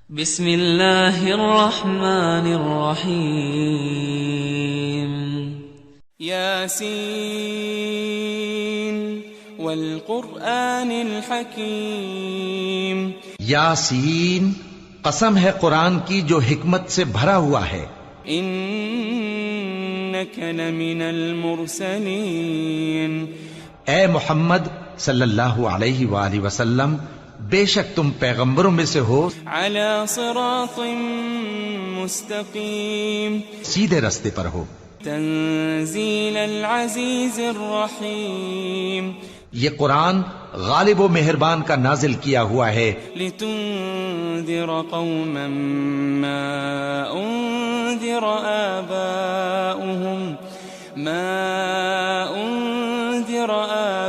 بسم اللہ الرحمن الرحیم یاسین والقرآن الحکیم. یاسین، قسم ہے قرآن کی جو حکمت سے بھرا ہوا ہے. انک لمن المرسلین. اے محمد صلی اللہ علیہ وآلہ وسلم، بے شک تم پیغمبروں میں سے ہو، علی صراط مستقیم. سیدھے رستے پر ہو. تنزیل العزیز الرحیم. یہ قرآن غالب و مہربان کا نازل کیا ہوا ہے. لتنذر قوما ما انذر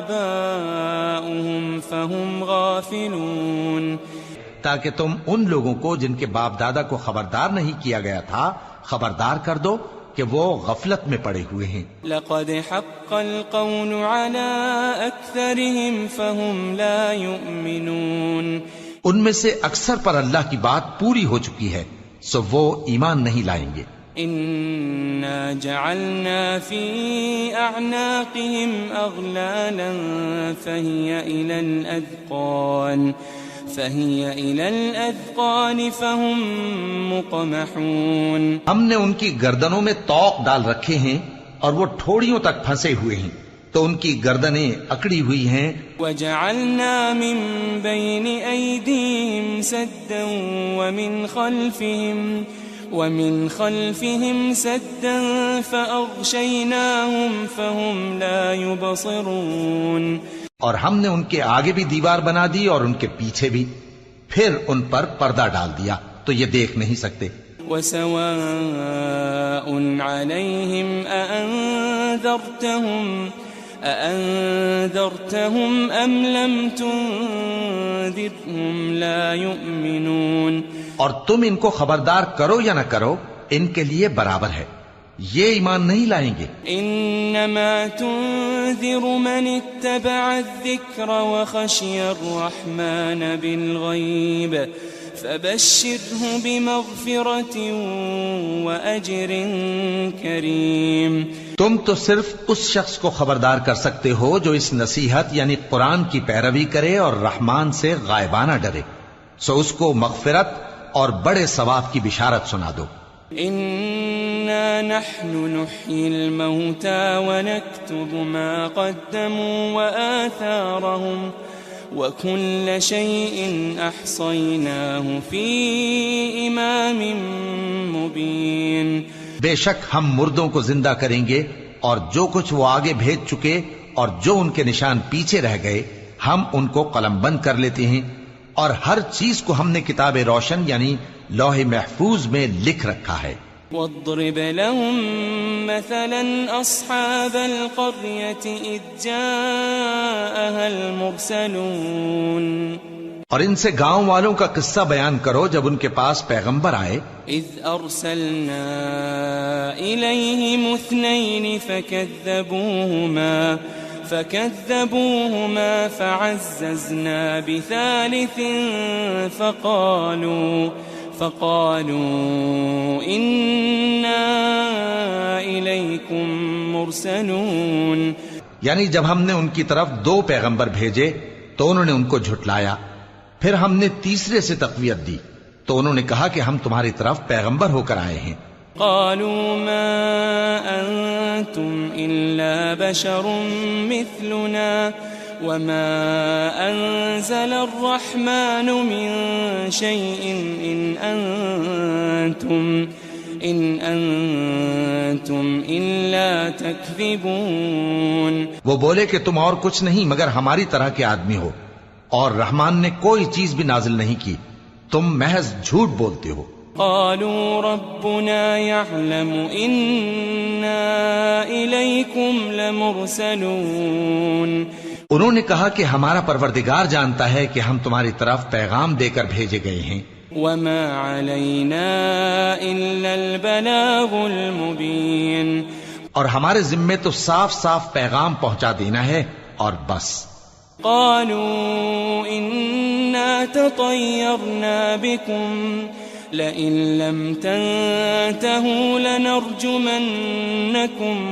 آباؤهم فهم غافلون. تاکہ تم ان لوگوں کو جن کے باپ دادا کو خبردار نہیں کیا گیا تھا خبردار کر دو کہ وہ غفلت میں پڑے ہوئے ہیں. لقد حق القول على اکثرهم فهم لا يؤمنون. ان میں سے اکثر پر اللہ کی بات پوری ہو چکی ہے سو وہ ایمان نہیں لائیں گے. انا جعلنا في اعناقهم اغلالا فهي الى الاذقان فهم مقمحون. ہم نے ان کی گردنوں میں طوق ڈال رکھے ہیں اور وہ ٹھوڑیوں تک پھنسے ہوئے ہیں تو ان کی گردنیں اکڑی ہوئی ہیں. وجعلنا من بين ايديهم سدا ومن خلفهم سدا فأغشيناهم فهم لا يبصرون. اور ہم نے ان کے آگے بھی دیوار بنا دی اور ان کے پیچھے بھی، پھر ان پر پردہ ڈال دیا تو یہ دیکھ نہیں سکتے. وسواء عليهم أأنذرتهم أم لم تنذرهم لا يؤمنون. اور تم ان کو خبردار کرو یا نہ کرو ان کے لیے برابر ہے، یہ ایمان نہیں لائیں گے. انما تنذر من اتبع الذکر وخشی الرحمن بالغیب فبشره بمغفرة وأجر کریم. تم تو صرف اس شخص کو خبردار کر سکتے ہو جو اس نصیحت یعنی قرآن کی پیروی کرے اور رحمان سے غائبانہ ڈرے، سو اس کو مغفرت اور بڑے ثواب کی بشارت سنا دو. انا نحن نحيي الموتى ونكتب ما قدموا وآثارهم وكل شيء احصيناه في امام مبين. بے شک ہم مردوں کو زندہ کریں گے اور جو کچھ وہ آگے بھیج چکے اور جو ان کے نشان پیچھے رہ گئے ہم ان کو قلم بند کر لیتے ہیں، اور ہر چیز کو ہم نے کتاب روشن یعنی لوح محفوظ میں لکھ رکھا ہے. واضرب لهم مثلا اصحاب القرية اذ جاءها المرسلون. اور ان سے گاؤں والوں کا قصہ بیان کرو جب ان کے پاس پیغمبر آئے. اذ ارسلنا الیہم اثنین فكذبوهما فعززنا بثالث فقالوا إنا إليكم مرسلون. یعنی جب ہم نے ان کی طرف 2 پیغمبر بھیجے تو انہوں نے ان کو جھٹلایا، پھر ہم نے تیسرے سے تقویت دی تو انہوں نے کہا کہ ہم تمہاری طرف پیغمبر ہو کر آئے ہیں. قالوا ما أنتم إلا بشر مثلنا وما أنزل الرحمن من شيء إن أنتم إلا تكذبون. وہ بولے کہ تم اور کچھ نہیں مگر ہماری طرح کے آدمی ہو، اور رحمان نے کوئی چیز بھی نازل نہیں کی، تم محض جھوٹ بولتے ہو. قالوا ربنا يعلم إنا إليكم لمرسلون. انہوں نے کہا کہ ہمارا پروردگار جانتا ہے کہ ہم تمہاری طرف پیغام دے کر بھیجے گئے ہیں. وما علينا إلا البلاغ المبين. اور ہمارے ذمے تو صاف صاف پیغام پہنچا دینا ہے اور بس. قالوا إنا تطيرنا بكم لئن لم تنتهوا لنرجمنكم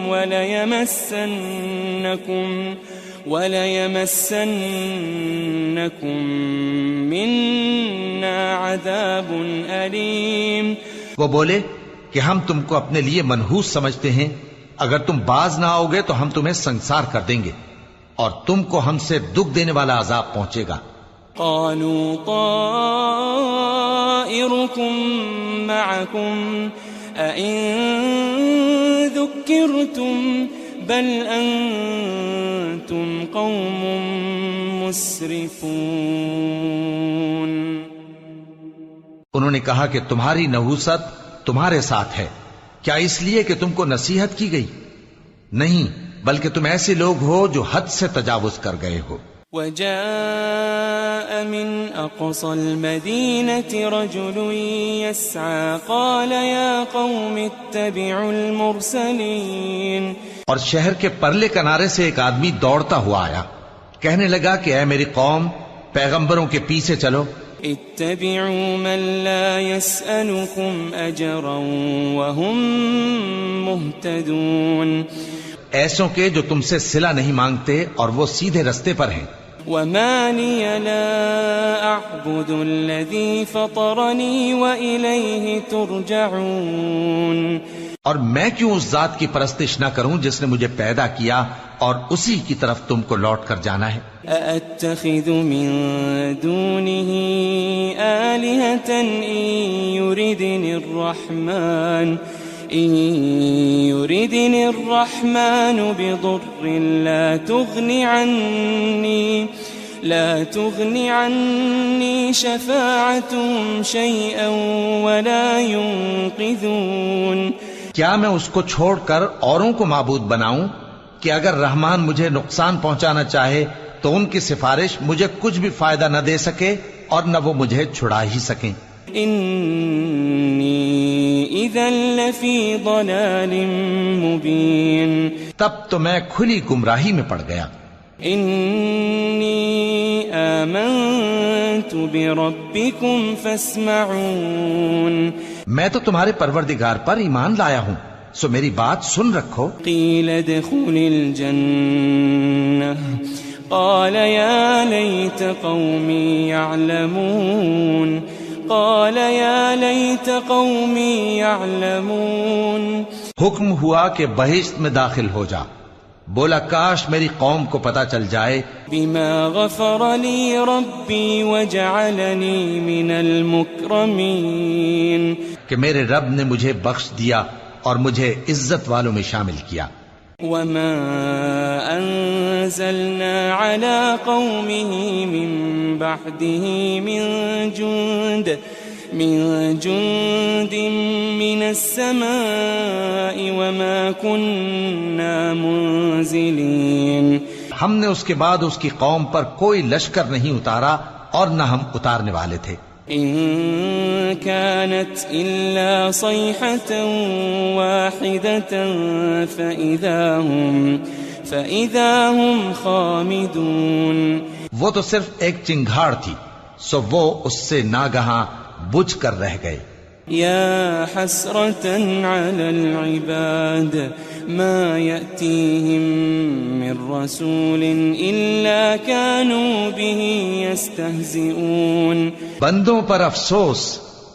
وليمسنكم منا عذاب أليم. وہ بولے کہ ہم تم کو اپنے لیے منحوس سمجھتے ہیں، اگر تم باز نہ آؤ گے تو ہم تمہیں سنسار کر دیں گے اور تم کو ہم سے دکھ دینے والا عذاب پہنچے گا. قالوا طائركم معكم أئن ذكرتم بل أنتم قوم مسرفون. انہوں نے کہا کہ تمہاری نحوست تمہارے ساتھ ہے، کیا اس لیے کہ تم کو نصیحت کی گئی؟ نہیں، بلکہ تم ایسے لوگ ہو جو حد سے تجاوز کر گئے ہو. وجاء من أقصى المدينة رجل يسعى قال يا قوم اتبعوا المرسلين. اور شہر کے پرلے کنارے سے ایک آدمی دوڑتا ہوا آیا، کہنے لگا کہ اے میری قوم، پیغمبروں کے پیچھے چلو. اتبعوا من لا يسألكم أجرا وهم مهتدون. ایسوں کے جو تم سے صلہ نہیں مانگتے اور وہ سیدھے رستے پر ہیں. وما لي لا أعبد الذي فطرني وإليه ترجعون. اور میں کیوں اس ذات کی پرستش نہ کروں جس نے مجھے پیدا کیا اور اسی کی طرف تم کو لوٹ کر جانا ہے. أأتخذ من دونه آلهة إن يردني الرحمن بضر لا تغني عني شفاعتهم شيئا ولا ينقذون. کیا میں اس کو چھوڑ کر اوروں کو معبود بناؤں کہ اگر رحمان مجھے نقصان پہنچانا چاہے تو ان کی سفارش مجھے کچھ بھی فائدہ نہ دے سکے اور نہ وہ مجھے چھڑا ہی سکیں. انی اذا لفی ضلال مبین. تب تو میں کھلی گمراہی میں پڑ گیا. انی آمنت بربکم فاسمعون. میں تو تمہارے پروردگار پر ایمان لایا ہوں، سو میری بات سن رکھو. قیل ادخل الجنہ قال یا لیت قومی یعلمون. قال یا لیت قومی یعلمون. حکم ہوا کہ بہشت میں داخل ہو جا. بولا کاش میری قوم کو پتا چل جائے. بما غفر لی ربی وجعلنی من المکرمین. کہ میرے رب نے مجھے بخش دیا اور مجھے عزت والوں میں شامل کیا. وما انزلنا على قومه من بعده من جند من السماء وما كنا منزلين. ہم نے اس کے بعد اس کی قوم پر کوئی لشکر نہیں اتارا اور نہ ہم اتارنے والے تھے. إن كانت إلا صيحة واحدة فإذا هم خامدون. وہ تو صرف ایک چنگھاڑ تھی، سو وہ اس سے ناگہاں بجھ کر رہ گئے. يا حسرة على العباد ما يأتيهم من رسول إلا كانوا به يستهزئون. بندوں پر افسوس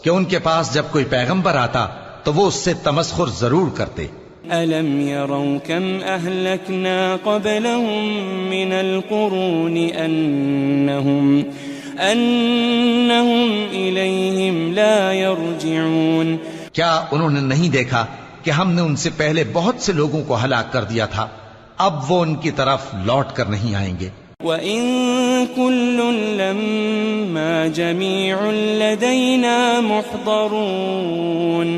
کہ ان کے پاس جب کوئی پیغمبر آتا تو وہ اس سے تمسخر ضرور کرتے. ألم يروا كم أهلكنا قبلهم من القرون أنهم إليهم لا يرجعون. کیا انہوں نے نہیں دیکھا کہ ہم نے ان سے پہلے بہت سے لوگوں کو ہلاک کر دیا تھا، اب وہ ان کی طرف لوٹ کر نہیں آئیں گے. وَإِن كُلٌّ لَمَّا جَمِيعٌ لَدَيْنَا مُحْضَرُونَ.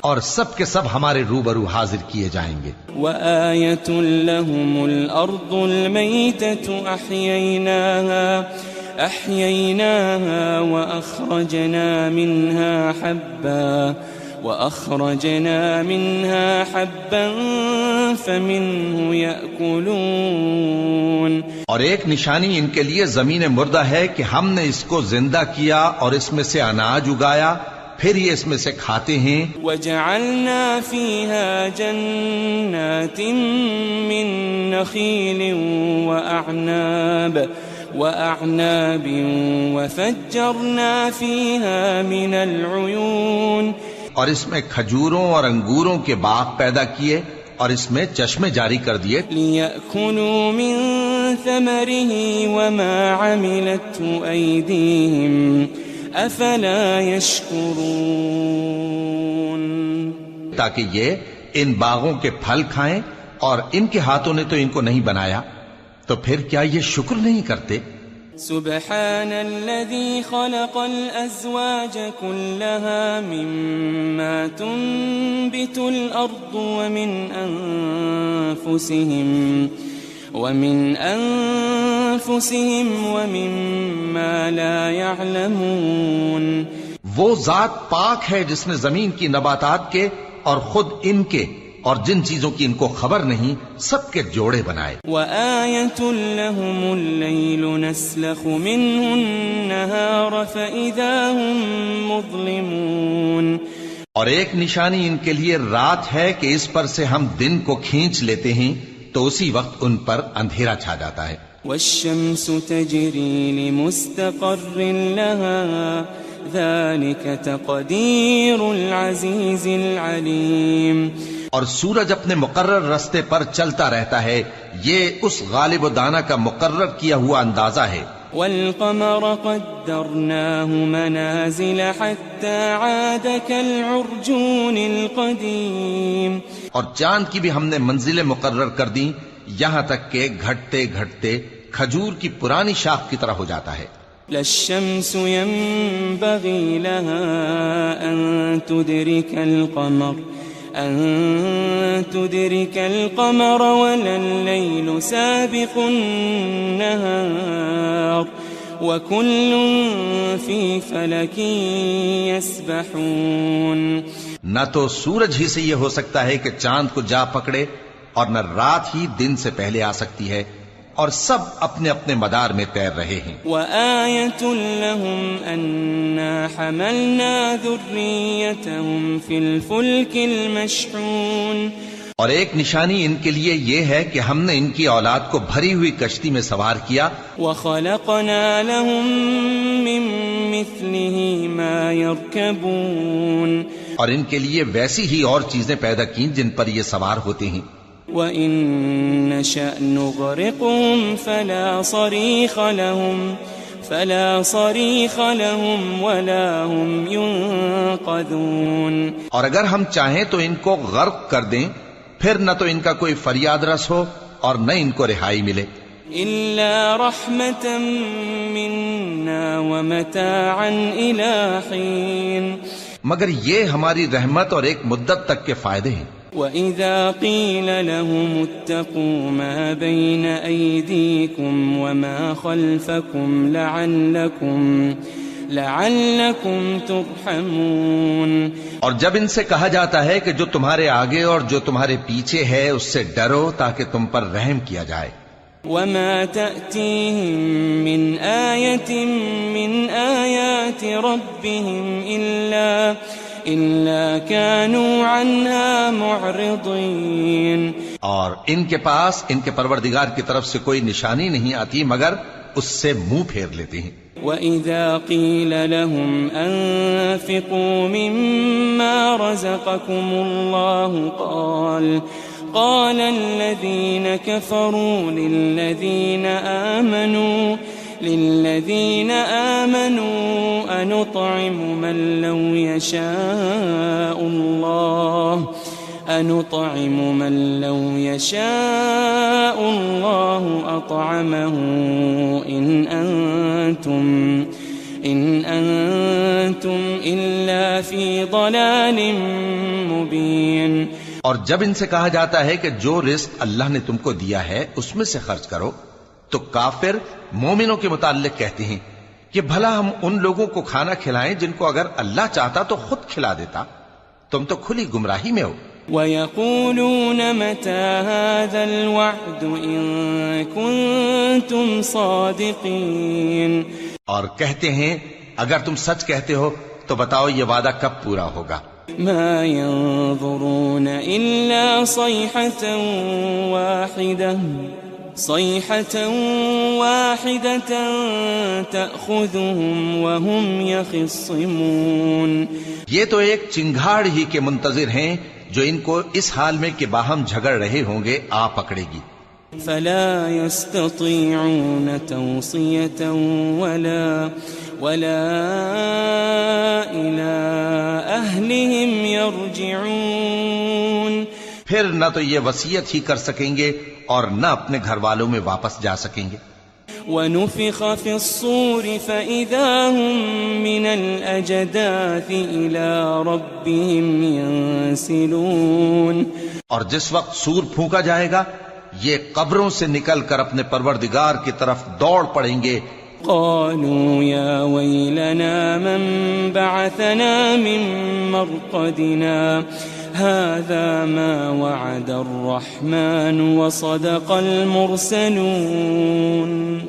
اور سب کے سب ہمارے روبرو حاضر کیے جائیں گے. وَآيَةٌ لَهُمُ الْأَرْضُ الْمَيْتَةُ أَحْيَيْنَاهَا وَأَخْرَجْنَا مِنْهَا وأخرجنا منها حبا فمنه يأكلون. اور ایک نشانی ان کے لیے زمین مردہ ہے کہ ہم نے اس کو زندہ کیا اور اس میں سے اناج اگایا، پھر یہ اس میں سے کھاتے ہیں. وجعلنا فيها جنات من نخيل وأعناب وفجرنا فيها من العيون. اور اس میں کھجوروں اور انگوروں کے باغ پیدا کیے اور اس میں چشمے جاری کر دیے. لِيَأْكُلُوا مِن ثَمَرِهِ وَمَا عَمِلَتْهُ أَيْدِيهِمْ أَفَلَا يَشْكُرُونَ. تاکہ یہ ان باغوں کے پھل کھائیں، اور ان کے ہاتھوں نے تو ان کو نہیں بنایا، تو پھر کیا یہ شکر نہیں کرتے؟ سبحان الذي خلق الأزواج كلها مما تنبت الأرض ومن أنفسهم ومما لا يعلمون. وہ ذات پاک ہے جس نے زمین کی نباتات کے اور خود ان کے اور جن چیزوں کی ان کو خبر نہیں سب کے جوڑے بنائے. وَآيَةٌ لَهُمُ اللَّيْلُ نَسْلَخُ مِنْهُ النَّهَارَ فَإِذَا هُمْ مُظْلِمُونَ. اور ایک نشانی ان کے لیے رات ہے کہ اس پر سے ہم دن کو کھینچ لیتے ہیں تو اسی وقت ان پر اندھیرا چھا جاتا ہے. وَالشَّمْسُ تَجْرِي لِمُسْتَقَرٍّ لَهَا ذَلِكَ تَقْدِيرُ الْعَزِيزِ الْعَلِيمِ. اور سورج اپنے مقرر رستے پر چلتا رہتا ہے، یہ اس غالب و دانا کا مقرر کیا ہوا اندازہ ہے. وَالْقَمَرَ قَدَّرْنَاهُ مَنَازِلَ حَتَّى عَادَ كَالْعُرْجُونِ الْقَدِيمِ. اور چاند کی بھی ہم نے منزلیں مقرر کر دیں یہاں تک کہ گھٹتے گھٹتے کھجور کی پرانی شاخ کی طرح ہو جاتا ہے. لَا الشَّمْسُ يَنبَغِي لَهَا أَن تُدْرِكَ الْقَمَرَ وَلَا اللَّيْلُ سَابِقُ النَّهَارِ وَكُلٌّ فِي فَلَكٍ يَسْبَحُونَ. نہ تو سورج ہی سے یہ ہو سکتا ہے کہ چاند کو جا پکڑے، اور نہ رات ہی دن سے پہلے آ سکتی ہے، اور سب اپنے اپنے مدار میں تیر رہے ہیں. وَآيَةٌ لَهُمْ أَنَّا حَمَلْنَا ذُرِّيَّتَهُمْ فِي الْفُلْكِ الْمَشْحُونِ. اور ایک نشانی ان کے لیے یہ ہے کہ ہم نے ان کی اولاد کو بھری ہوئی کشتی میں سوار کیا. وَخَلَقْنَا لَهُم مِّن مِّثْلِهِ مَا يَرْكَبُونَ. اور ان کے لیے ویسی ہی اور چیزیں پیدا کی جن پر یہ سوار ہوتے ہیں. وَإِن نَّشَأْ نُغْرِقْهُمْ فَلَا صَرِيخَ لَهُمْ وَلَا هُمْ يُنقَذُونَ. اور اگر ہم چاہیں تو ان کو غرق کر دیں، پھر نہ تو ان کا کوئی فریاد رس ہو اور نہ ان کو رہائی ملے. إِلَّا رَحْمَةً مِّنَّا وَمَتَاعًا إِلَىٰ حِينٍ. مگر یہ ہماری رحمت اور ایک مدت تک کے فائدے ہیں. وَإِذَا قِيلَ لَهُمُ اتَّقُوا مَا بَيْنَ أَيْدِيكُمْ وَمَا خَلْفَكُمْ لَعَلَّكُمْ تُرْحَمُونَ. اور جب ان سے کہا جاتا ہے کہ جو تمہارے آگے اور جو تمہارے پیچھے ہے اس سے ڈرو تاکہ تم پر رحم کیا جائے. وَمَا تَأْتِيهِم مِّنْ آيَةٍ مِّنْ آيَاتِ رَبِّهِمْ إِلَّا كَانُوا عَنْهَا مُعْرِضِينَ. اور ان کے پاس ان کے پروردگار کی طرف سے کوئی نشانی نہیں آتی مگر اس سے منہ پھیر لیتے ہیں. وَإِذَا قِيلَ لَهُمْ أَنفِقُوا مِمَّا رَزَقَكُمُ اللَّهُ قَالَ الَّذِينَ كَفَرُوا لِلَّذِينَ آمَنُوا أَنُطْعِمُ مَن لَّوْ يَشَاءُ اللَّهُ أَطْعَمَهُ إِنْ أَنْتُمْ إِلَّا فِي ضَلَالٍ مُبِينٍ. اور جب ان سے کہا جاتا ہے کہ جو رزق اللہ نے تم کو دیا ہے اس میں سے خرچ کرو، تو کافر مومنوں کے متعلق کہتے ہیں کہ بھلا ہم ان لوگوں کو کھانا کھلائیں جن کو اگر اللہ چاہتا تو خود کھلا دیتا. تم تو کھلی گمراہی میں ہو. وَيَقُولُونَ مَتَى هَذَا الْوَعْدُ إِن كُنتُمْ صَادِقِينَ. اور کہتے ہیں اگر تم سچ کہتے ہو تو بتاؤ یہ وعدہ کب پورا ہوگا. مَا يَنظُرُونَ إِلَّا صَيْحَةً وَاحِدَةً تَأْخُذُهُمْ وَهُمْ يَخِصِّمُونَ. یہ تو ایک چنگھاڑ ہی کے منتظر ہیں جو ان کو اس حال میں کہ باہم جھگڑ رہے ہوں گے آ پکڑے گی. فَلَا يَسْتَطِيعُونَ تَوْصِيَةً وَلَا إِلَىٰ أَهْلِهِمْ يَرْجِعُونَ. پھر نہ تو یہ وصیت ہی کر سکیں گے اور نہ اپنے گھر والوں میں واپس جا سکیں گے. وَنُفِخَ فِي الصُّورِ فَإِذَا هُم مِّنَ الْأَجْدَاثِ إِلَىٰ رَبِّهِمْ يَنسِلُونَ. اور جس وقت سور پھونکا جائے گا یہ قبروں سے نکل کر اپنے پروردگار کی طرف دوڑ پڑیں گے. قالوا يا ويلنا من بعثنا من مرقدنا هذا ما وعد الرحمن وصدق المرسلون.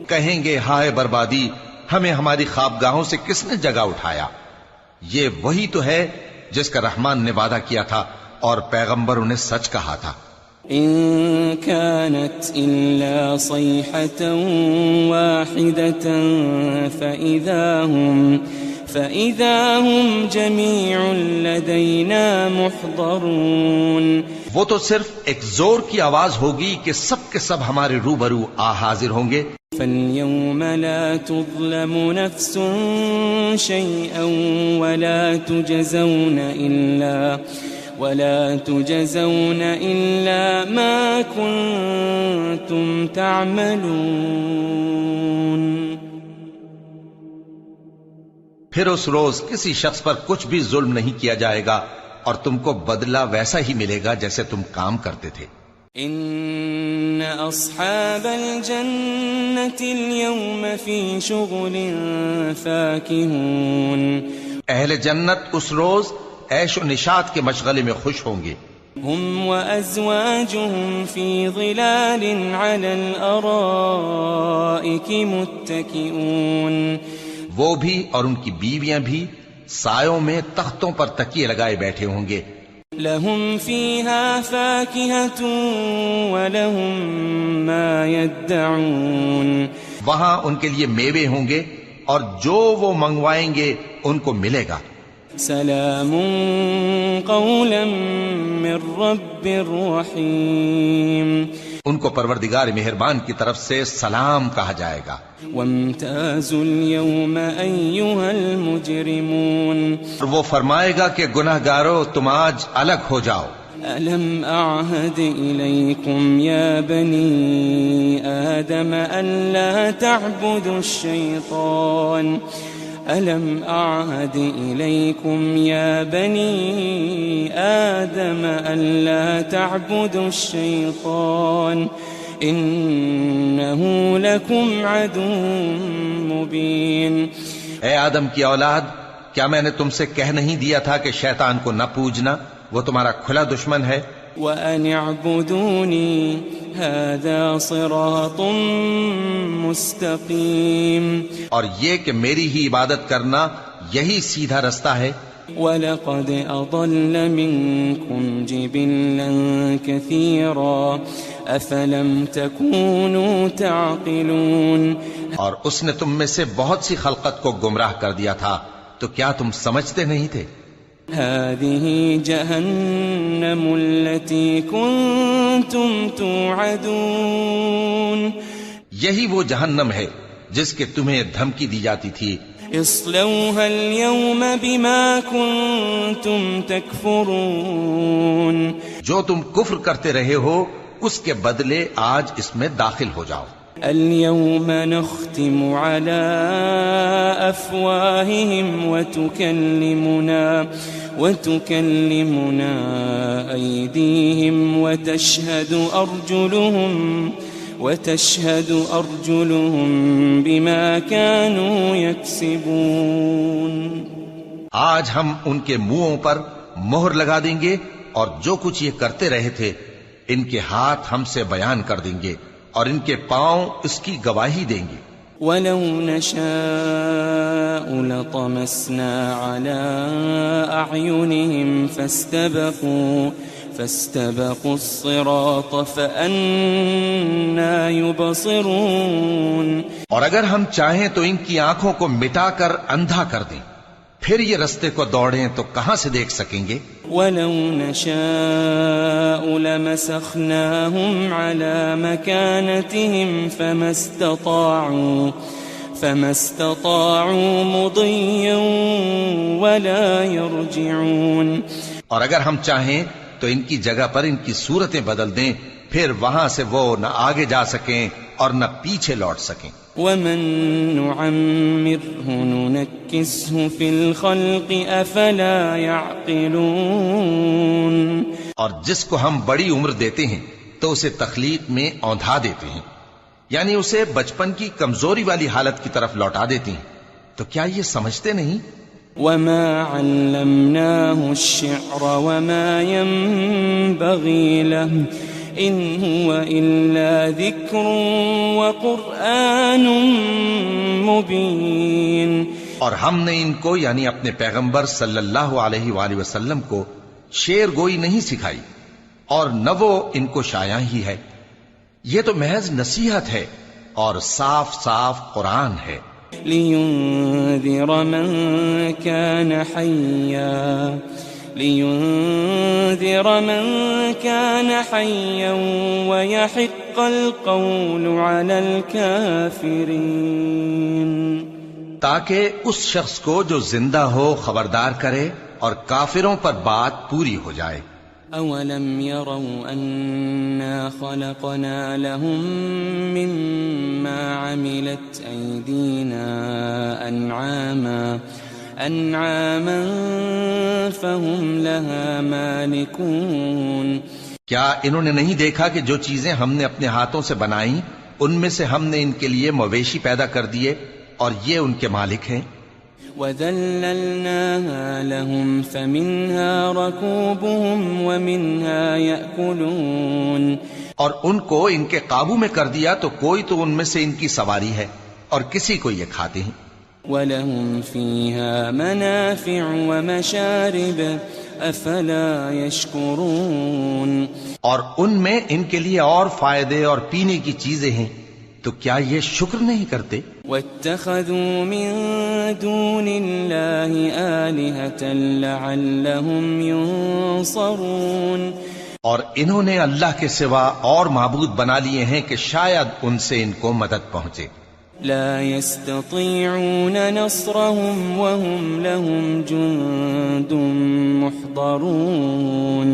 کہیں گے ہائے بربادی، ہمیں ہماری خوابگاہوں سے کس نے جگہ اٹھایا؟ یہ وہی تو ہے جس کا رحمان نے وعدہ کیا تھا اور پیغمبروں نے سچ کہا تھا. إن كانت إلا صيحة واحدة فإذا هم جميع لدينا محضرون. وہ تو صرف ایک زور کی آواز ہوگی کہ سب کے سب ہمارے روبرو آ حاضر ہوں گے. فاليوم لا تظلم نفس شيئا ولا تجزون إلا ما كنتم تعملون. پھر اس روز کسی شخص پر کچھ بھی ظلم نہیں کیا جائے گا اور تم کو بدلہ ویسا ہی ملے گا جیسے تم کام کرتے تھے. إن أصحاب الجنة اليوم في شغل فاكهون. اہل جنت اس روز عیش و نشاط کے مشغلے میں خوش ہوں گے. هم وأزواجهم في ظلال على الأرائك متكئون. وہ بھی اور ان کی بیویاں بھی سایوں میں تختوں پر تکیے لگائے بیٹھے ہوں گے. لهم فيها فاكهة ولهم ما يدعون. وہاں ان کے لیے میوے ہوں گے اور جو وہ منگوائیں گے ان کو ملے گا. سلام قولا من رب رحیم. ان کو پروردگار مہربان کی طرف سے سلام کہا جائے گا. وامتازوا اليوم أيها المجرمون. اور وہ فرمائے گا کہ گناہگارو تم آج الگ ہو جاؤ. ألم أعهد إليكم يا بني آدم ألا تعبدوا الشيطان. ألم أعهد إليكم يا بني آدم ألا تعبدوا الشيطان إنه لكم عدو مبين. اے آدم کی اولاد، کیا میں نے تم سے کہہ نہیں دیا تھا کہ شیطان کو نہ پوجنا، وہ تمہارا کھلا دشمن ہے. وَأَنِ اعْبُدُونِي هَذَا صِرَاطٌ مُسْتَقِيمٌ. اور یہ کہ میری ہی عبادت کرنا یہی سیدھا رستہ ہے. وَلَقَدْ أَضَلَّ مِنكُمْ جِبِلًّا كَثِيرًا أَفَلَمْ تَكُونُوا تَعْقِلُونَ. اور اس نے تم میں سے بہت سی خلقت کو گمراہ کر دیا تھا، تو کیا تم سمجھتے نہیں تھے؟ هذه جهنم التي كنتم توعدون. یہی وہ جہنم ہے جس کے تمہیں دھمکی دی جاتی تھی. اصلوها اليوم بما كنتم تكفرون. جو تم کفر کرتے رہے ہو اس کے بدلے آج اس میں داخل ہو جاؤ. اليوم نختم على أفواههم وتكلمنا أيديهم وتشهد أرجلهم بما كانوا يكسبون. آج ہم ان کے منہوں پر مہر لگا دیں گے اور جو کچھ یہ کرتے رہے تھے ان کے ہاتھ ہم سے بیان کر دیں گے اور ان کے پاؤں اس کی گواہی دیں گے. وَلَوْ نَشَاءُ لَطَمَسْنَا عَلَىٰ أَعْيُنِهِمْ فَاسْتَبَقُوا الصِّرَاطَ فَأَنَّىٰ يُبْصِرُونَ. اور اگر ہم چاہیں تو ان کی آنکھوں کو مٹا کر اندھا کر دیں، پھر یہ رستے کو دوڑیں تو کہاں سے دیکھ سکیں گے؟ وَلَوْ نَشَاءُ لَمَسَخْنَاهُمْ عَلَىٰ مَكَانَتِهِمْ فَمَا اسْتَطَاعُوا مُضِيًّا وَلَا يَرْجِعُونَ. اور اگر ہم چاہیں تو ان کی جگہ پر ان کی صورتیں بدل دیں، پھر وہاں سے وہ نہ آگے جا سکیں اور نہ پیچھے لوٹ سکیں. وَمَن نُّعَمِّرْهُ نُنَكِّسْهُ فِي الْخَلْقِ أَفَلَا يَعْقِلُونَ. اور جس کو ہم بڑی عمر دیتے ہیں تو اسے تخلیق میں اوندھا دیتے ہیں، یعنی اسے بچپن کی کمزوری والی حالت کی طرف لوٹا دیتے ہیں. تو کیا یہ سمجھتے نہیں؟ وَمَا عَلَّمْنَاهُ الشِّعْرَ وَمَا يَنبَغِي لَهُ إِنْ هُوَ إِلَّا ذِكْرٌ وَقُرْآنٌ مُبِينٌ. اور ہم نے ان کو یعنی اپنے پیغمبر صلی اللہ علیہ وآلہ وسلم کو شعر گوئی نہیں سکھائی اور نہ وہ ان کو شایع ہی ہے، یہ تو محض نصیحت ہے اور صاف صاف قرآن ہے. لِيُنذِرَ مَن كَانَ حَيًّا وَيَحِقَّ الْقَوْلُ عَلَى الْكَافِرِينَ. تاکہ اس شخص کو جو زندہ ہو خبردار کرے اور کافروں پر بات پوری ہو جائے. أَوَلَمْ يَرَوْا أَنَّا خَلَقْنَا لَهُم مِّمَّا عَمِلَتْ أَيْدِينَا أَنْعَامًا فَهُمْ لَهَا مَالِكُونَ. کیا انہوں نے نہیں دیکھا کہ جو چیزیں ہم نے اپنے ہاتھوں سے بنائیں ان میں سے ہم نے ان کے لیے مویشی پیدا کر دیے اور یہ ان کے مالک ہیں. وَذَلَّلْنَاهَا لَهُمْ فَمِنْهَا رَكُوبُهُمْ وَمِنْهَا يَأْكُلُونَ. اور ان کو ان کے قابو میں کر دیا تو کوئی تو ان میں سے ان کی سواری ہے اور کسی کو یہ کھاتے ہیں. وَلَهُمْ فِيهَا مَنَافِعُ وَمَشَارِبُ أَفَلَا يَشْكُرُونَ. اور ان میں ان کے لیے اور فائدے اور پینے کی چیزیں ہیں، تو کیا یہ شکر نہیں کرتے؟ وَاتَّخَذُوا مِن دُونِ اللَّهِ آلِهَةً لَعَلَّهُمْ يُنصَرُونَ. اور انہوں نے اللہ کے سوا اور معبود بنا لیے ہیں کہ شاید ان سے ان کو مدد پہنچے. لا يستطيعون نصرهم وهم لهم جند محضرون.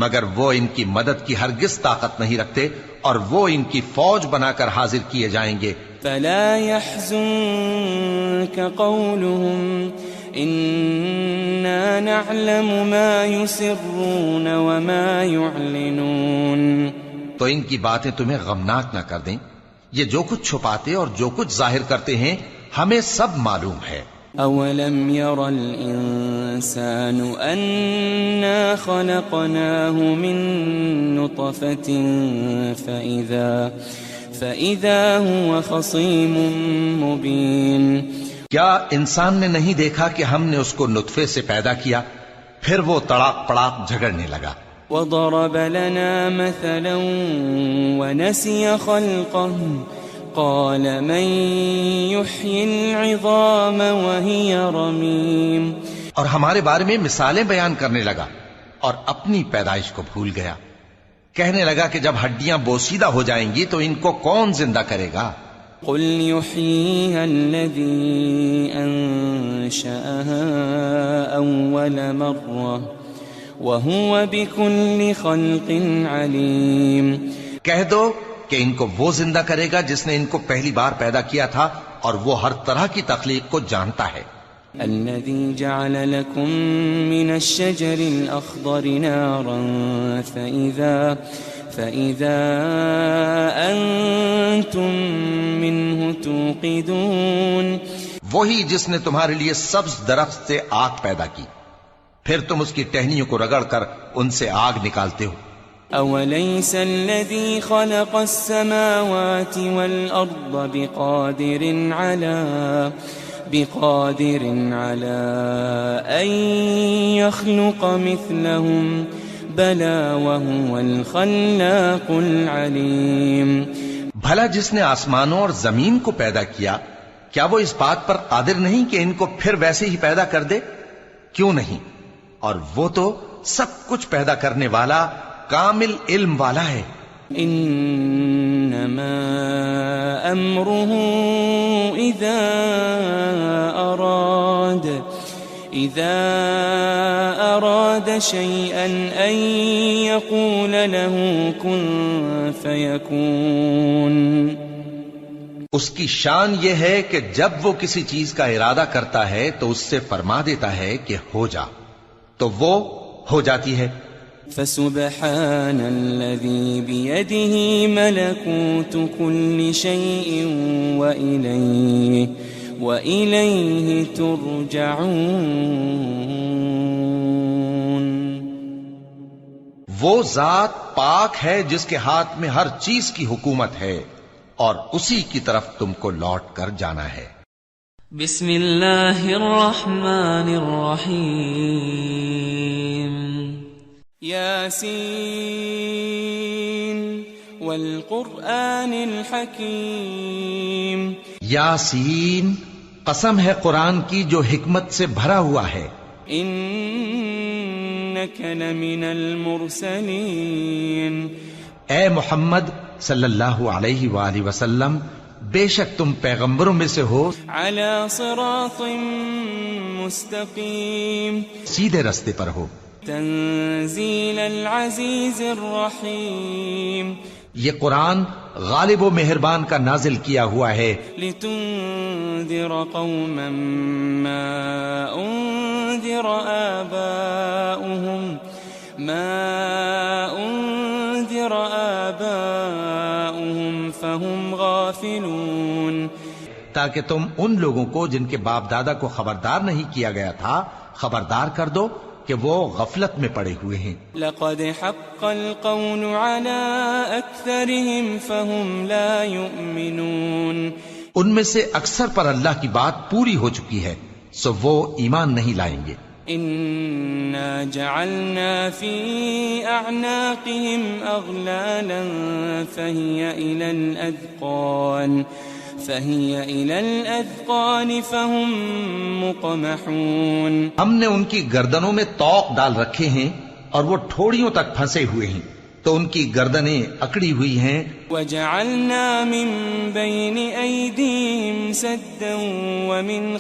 مگر وہ ان کی مدد کی ہرگز طاقت نہیں رکھتے اور وہ ان کی فوج بنا کر حاضر کیے جائیں گے. فلا يحزنك قولهم إنا نعلم ما يسرون وما يعلنون. تو ان کی باتیں تمہیں غمناک نہ کر دیں، یہ جو کچھ چھپاتے اور جو کچھ ظاہر کرتے ہیں ہمیں سب معلوم ہے. أَوَلَمْ يَرَ الْإِنسَانُ أَنَّا خَلَقْنَاهُ مِن نُّطْفَةٍ فَإِذَا هُوَ خَصِيمٌ مُّبِينٌ. کیا انسان نے نہیں دیکھا کہ ہم نے اس کو نطفے سے پیدا کیا پھر وہ تڑاک پڑاک جھگڑنے لگا. وَضَرَبَ لَنَا مَثَلًا وَنَسِيَ خَلْقَهُ قَالَ مَن يُحْيِي الْعِظَامَ وَهِيَ رَمِيمٌ. اور ہمارے بارے میں مثالیں بیان کرنے لگا اور اپنی پیدائش کو بھول گیا. کہنے لگا کہ جب ہڈیاں بوسیدہ ہو جائیں گی تو ان کو کون زندہ کرے گا؟ قُلْ يُحْيِيهَا الَّذِي أَنشَأَهَا أَوَّلَ مَرَّةٍ وَهُوَ بِكُلِّ خَلْقٍ عَلِيمٌ. کہہ دو کہ ان کو وہ زندہ کرے گا جس نے ان کو پہلی بار پیدا کیا تھا اور وہ ہر طرح کی تخلیق کو جانتا ہے. الذي جعل لكم من الشجر الأخضر نارا فإذا أنتم منه توقدون. وہی جس نے تمہارے لیے سبز درخت سے آگ پیدا کی، پھر تم اس کی ٹہنیوں کو رگڑ کر ان سے آگ نکالتے ہو۔ أوليس الذي خلق السماوات والأرض بقادر على أن يخلق مثلهم بلى وهو الخلاق العليم۔ بھلا جس نے آسمانوں اور زمین کو پیدا کیا، کیا وہ اس بات پر قادر نہیں کہ ان کو پھر ویسے ہی پیدا کر دے؟ کیوں نہیں، اور وہ تو سب کچھ پیدا کرنے والا، کامل علم والا ہے۔ انما امره اذا اراد شيئا ان يقول له كن فيكون۔ اس کی شان یہ ہے کہ جب وہ کسی چیز کا ارادہ کرتا ہے تو اس سے فرما دیتا ہے کہ ہو جا، تو وہ ہو جاتی ہے۔ فسبحان الذي بيده ملكوت كل شيء وإليه ترجعون۔ وہ ذات پاک ہے جس کے ہاتھ میں ہر چیز کی حکومت ہے، اور اسی کی طرف تم کو لوٹ کر جانا ہے۔ بسم اللہ الرحمن الرحیم۔ یاسین والقرآن الحکیم۔ یاسین، قسم ہے قرآن کی جو حکمت سے بھرا ہوا ہے۔ انک لمن المرسلین۔ اے محمد صلی اللہ علیہ وآلہ وسلم، بے شک تم پیغمبروں میں سے ہو، علی صراط مستقیم، سیدھے رستے پر ہو۔ تنزیل العزیز الرحیم۔ یہ قرآن غالب و مہربان کا نازل کیا ہوا ہے، لتنذر قوما ما انذر آباؤهم فهم غافلون۔ تاکہ تم ان لوگوں کو جن کے باپ دادا کو خبردار نہیں کیا گیا تھا خبردار کر دو کہ وہ غفلت میں پڑے ہوئے ہیں۔ لقد حق القول على أكثرهم فهم لا يؤمنون۔ ان میں سے اکثر پر اللہ کی بات پوری ہو چکی ہے، سو وہ ایمان نہیں لائیں گے۔ إنا جعلنا في أعناقهم أغلالا فهي إلى الأذقان فهم مقمحون۔ ہم نے ان کی گردنوں میں طوق ڈال رکھے ہیں اور وہ ٹھوڑیوں تک پھنسے ہوئے ہیں، تو ان کی گردنیں اکڑی ہوئی ہیں۔ وجعلنا من بين أيديهم سدا ومن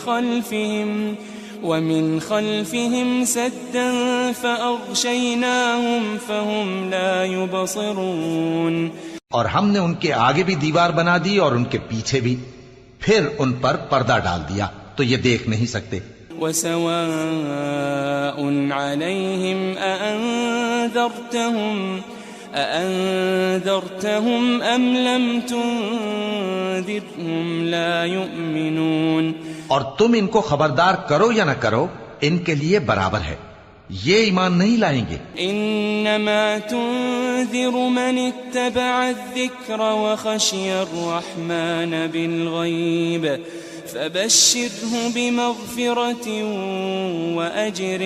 خلفهم سدا فأغشيناهم فهم لا يبصرون۔ اور ہم نے ان کے آگے بھی دیوار بنا دی اور ان کے پیچھے بھی، پھر ان پر پردہ ڈال دیا تو یہ دیکھ نہیں سکتے۔ وسواء عليهم أأنذرتهم أم لم تنذرهم لا يؤمنون۔ اور تم ان کو خبردار کرو یا نہ کرو، ان کے لیے برابر ہے، یہ ایمان نہیں لائیں گے۔ انما تنذر من اتبع الذکر وخشی الرحمن بالغیب فبشره بمغفرة وأجر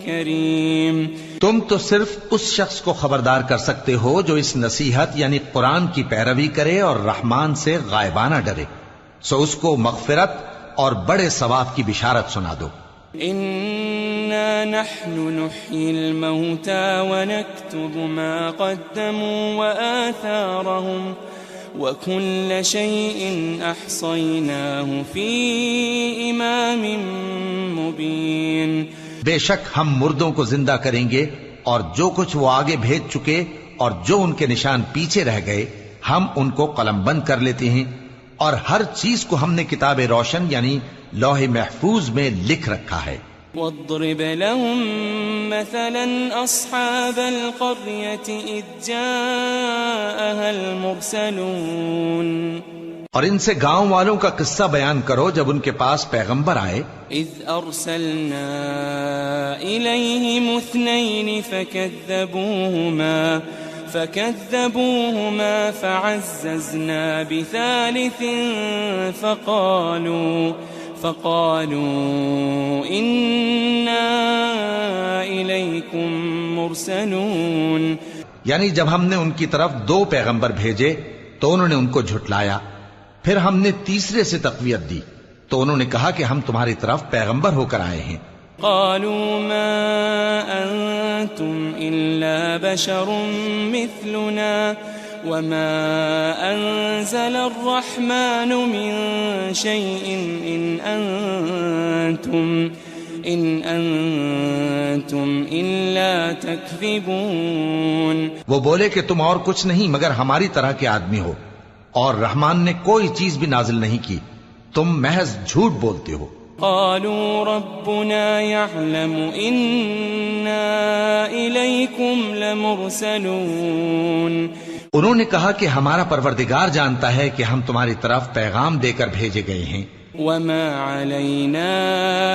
کریم۔ تم تو صرف اس شخص کو خبردار کر سکتے ہو جو اس نصیحت یعنی قرآن کی پیروی کرے اور رحمان سے غائبانہ ڈرے، سو اس کو مغفرت اور بڑے ثواب کی بشارت سنا دو۔ إنا نحن نحيي الموتى ونكتب ما قدموا وآثارهم وكل شيء أحصيناه في إمام مبين۔ بے شک ہم مردوں کو زندہ کریں گے، اور جو کچھ وہ آگے بھیج چکے اور جو ان کے نشان پیچھے رہ گئے ہم ان کو قلم بند کر لیتے ہیں، اور ہر چیز کو ہم نے کتاب روشن یعنی لوح محفوظ میں لکھ رکھا ہے۔ واضرب لهم مثلا أصحاب القرية إذ جاءها المرسلون۔ اور ان سے گاؤں والوں کا قصہ بیان کرو جب ان کے پاس پیغمبر آئے۔ إذ أرسلنا إليهم اثنين فكذبوهما فعززنا بثالث فقالوا إنا إليكم مرسلون. یعنی جب ہم نے ان کی طرف 2 پیغمبر بھیجے تو انہوں نے ان کو جھٹلایا، پھر ہم نے تیسرے سے تقویت دی تو انہوں نے کہا کہ ہم تمہاری طرف پیغمبر ہو کر آئے ہیں. قالوا ما أنتم إلا بشر مثلنا وما أنزل الرحمن من شيء إن أنتم إلا تكذبون. وہ بولے کہ تم اور کچھ نہیں مگر ہماری طرح کے آدمی ہو، اور رحمان نے کوئی چیز بھی نازل نہیں کی، تم محض جھوٹ بولتے ہو. قالوا ربنا يعلم إنا إليكم لمرسلون. انہوں نے کہا کہ ہمارا پروردگار جانتا ہے کہ ہم تمہاری طرف پیغام دے کر بھیجے گئے ہیں. وما علينا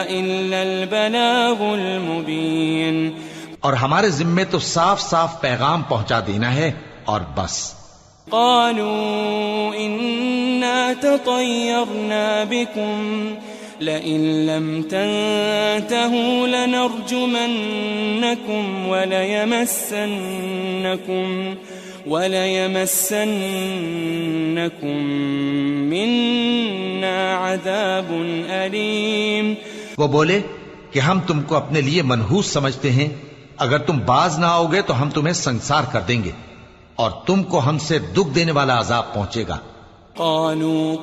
إلا البلاغ المبين. اور ہمارے ذمے تو صاف صاف پیغام پہنچا دینا ہے اور بس. قالوا إنا تطيرنا بكم لئن لم تنتهوا لنرجمنكم وليمسنكم منا عذاب أليم. وہ بولے کہ ہم تم کو اپنے لیے منحوس سمجھتے ہیں، اگر تم باز نہ آؤ گے تو ہم تمہیں سنسار کر دیں گے اور تم کو ہم سے دکھ دینے والا عذاب پہنچے گا. قالوا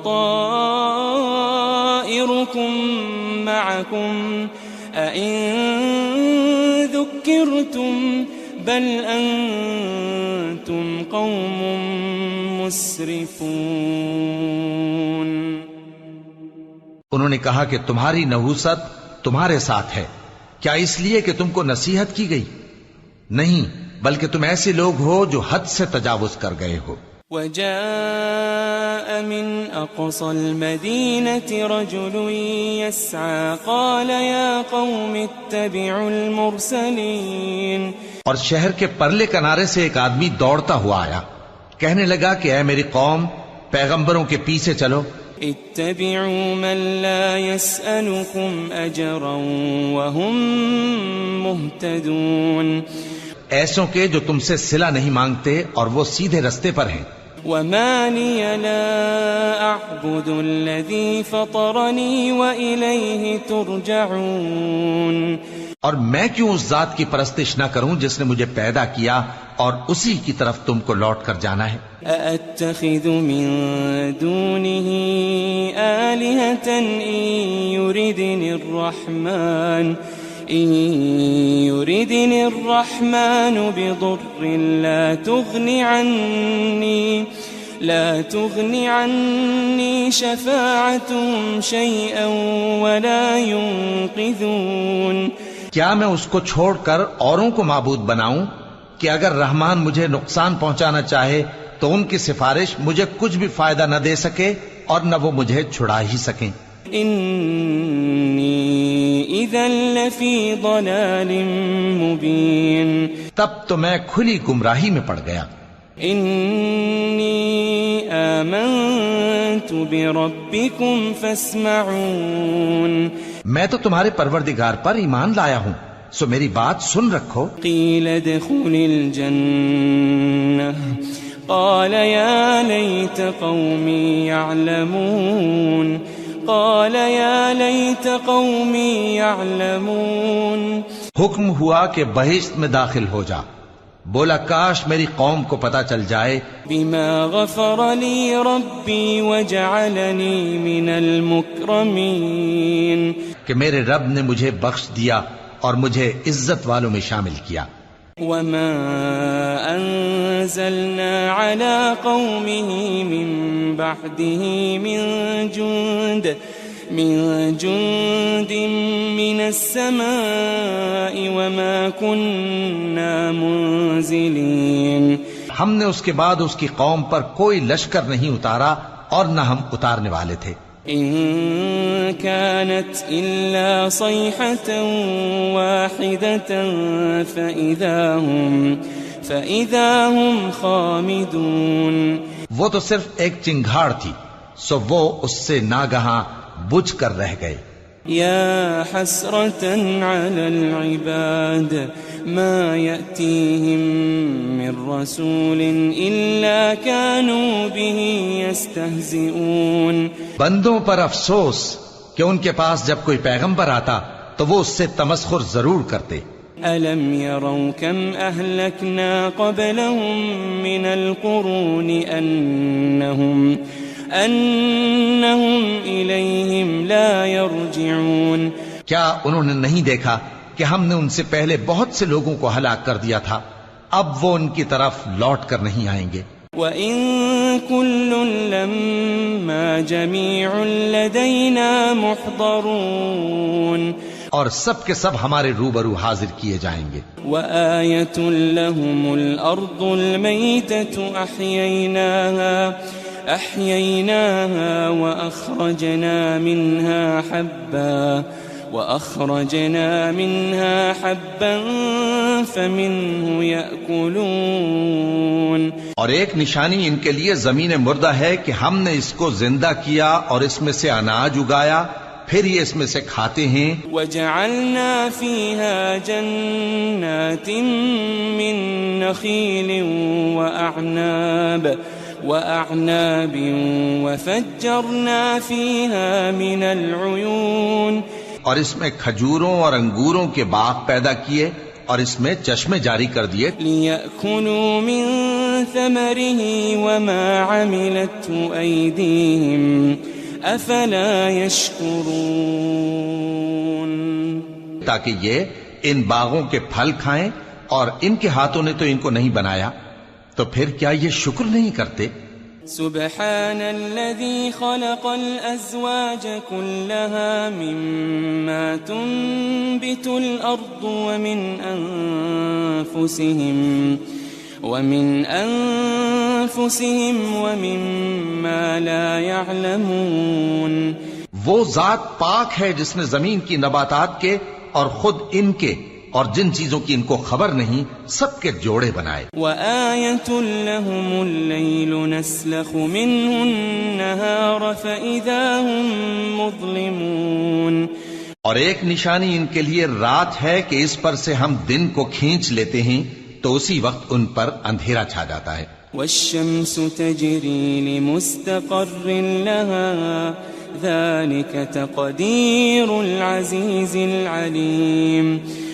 طائركم معكم أئن ذكرتم بل أنتم قوم مسرفون. انہوں نے کہا کہ تمہاری نحوست تمہارے ساتھ ہے، کیا اس لیے کہ تم کو نصیحت کی گئی؟ نہیں، بلکہ تم ایسے لوگ ہو جو حد سے تجاوز کر گئے ہو. وجاء من أقصى المدينة رجل يسعى قال يا قوم اتبعوا المرسلين. اور شہر کے پرلے کنارے سے ایک آدمی دوڑتا ہوا آیا، کہنے لگا کہ اے میری قوم، پیغمبروں کے پیچھے چلو. اتبعوا من لا يسألكم أجرا وهم مهتدون. ایسوں کے جو تم سے صلہ نہیں مانگتے اور وہ سیدھے رستے پر ہیں. وما لي لا أعبد الذي فطرني وإليه ترجعون. اور میں کیوں اس ذات کی پرستش نہ کروں جس نے مجھے پیدا کیا اور اسی کی طرف تم کو لوٹ کر جانا ہے. أأتخذ من دونه آلهة إن يردني الرحمن بضر لا تغني عني شفاعتهم شيئا ولا ينقذون. کیا میں اس کو چھوڑ کر اوروں کو معبود بناؤں کہ اگر رحمان مجھے نقصان پہنچانا چاہے تو ان کی سفارش مجھے کچھ بھی فائدہ نہ دے سکے اور نہ وہ مجھے چھڑا ہی سکیں. انی اذا لفی ضلال مبین. تب تو میں کھلی گمراہی میں پڑ گیا. انی آمنت بربکم فاسمعون. میں تو تمہارے پروردگار پر ایمان لایا ہوں، سو میری بات سن رکھو. قیل ادخل الجنہ قال یا لیت قومی یعلمون. قال یا لیت قومی یعلمون. حکم ہوا کہ بہشت میں داخل ہو جا. بولا کاش میری قوم کو پتا چل جائے. بما غفر لی ربی وجعلنی من المکرمین. کہ میرے رب نے مجھے بخش دیا اور مجھے عزت والوں میں شامل کیا. وما انزلنا على قومه من بعده من جند من السماء وما كنا منزلين. ہم نے اس کے بعد اس کی قوم پر کوئی لشکر نہیں اتارا اور نہ ہم اتارنے والے تھے. إن كانت إلا صيحة واحدة فإذا هم خامدون. وہ تو صرف ایک چنگھاڑ تھی، سو وہ اس سے ناگہاں بجھ کر رہ گئے. يا حسرة على العباد ما يأتيهم من رسول إلا كانوا به يستهزئون. بندوں پر افسوس کہ ان کے پاس جب کوئی پیغمبر آتا تو وہ اس سے تمسخر ضرور کرتے. ألم يروا كم أهلكنا قبلهم من القرون أنهم إليهم لا يرجعون. کیا انہوں نے نہیں دیکھا کہ ہم نے ان سے پہلے بہت سے لوگوں کو ہلاک کر دیا تھا، اب وہ ان کی طرف لوٹ کر نہیں آئیں گے. وَإِن كُلٌّ لَمَّا جَمِيعٌ لَدَيْنَا مُحْضَرُونَ. اور سب کے سب ہمارے روبرو حاضر کیے جائیں گے. وَآيَةٌ لَهُمُ الْأَرْضُ الْمَيْتَةُ أَحْيَيْنَاهَا وَأَخْرَجْنَا مِنْهَا حَبًّا فَمِنْهُ يَأْكُلُونَ. اور ایک نشانی ان کے لیے زمین مردہ ہے کہ ہم نے اس کو زندہ کیا اور اس میں سے اناج اگایا، پھر یہ اس میں سے کھاتے ہیں. وَجَعَلْنَا فِيهَا جَنَّاتٍ مِّن نَخِيلٍ وَأَعْنَابٍ وَفَجَّرْنَا فِيهَا مِنَ الْعُيُونِ. اور اس میں کھجوروں اور انگوروں کے باغ پیدا کیے اور اس میں چشمے جاری کر دیے. لِيَأْكُلُوا مِن ثَمَرِهِ وَمَا عَمِلَتْهُ أَيْدِيهِمْ أَفَلَا يَشْكُرُونَ. تاکہ یہ ان باغوں کے پھل کھائیں، اور ان کے ہاتھوں نے تو ان کو نہیں بنایا، تو پھر کیا یہ شکر نہیں کرتے؟ سبحان الذي خلق الأزواج كلها مما تنبت الأرض ومن أنفسهم ومما لا يعلمون. وہ ذات پاک ہے جس نے زمین کی نباتات کے اور خود ان کے اور جن چیزوں کی ان کو خبر نہیں سب کے جوڑے بنائے. وَآيَةٌ لَهُمُ اللَّيْلُ نَسْلَخُ مِنْهُ النَّهَارَ فَإِذَا هُمْ مُظْلِمُونَ. اور ایک نشانی ان کے لیے رات ہے کہ اس پر سے ہم دن کو کھینچ لیتے ہیں تو اسی وقت ان پر اندھیرا چھا جاتا ہے. وَالشَّمْسُ تَجْرِي لِمُسْتَقَرٍّ لَهَا ذَلِكَ تَقْدِيرُ الْعَزِيزِ الْعَلِيمِ.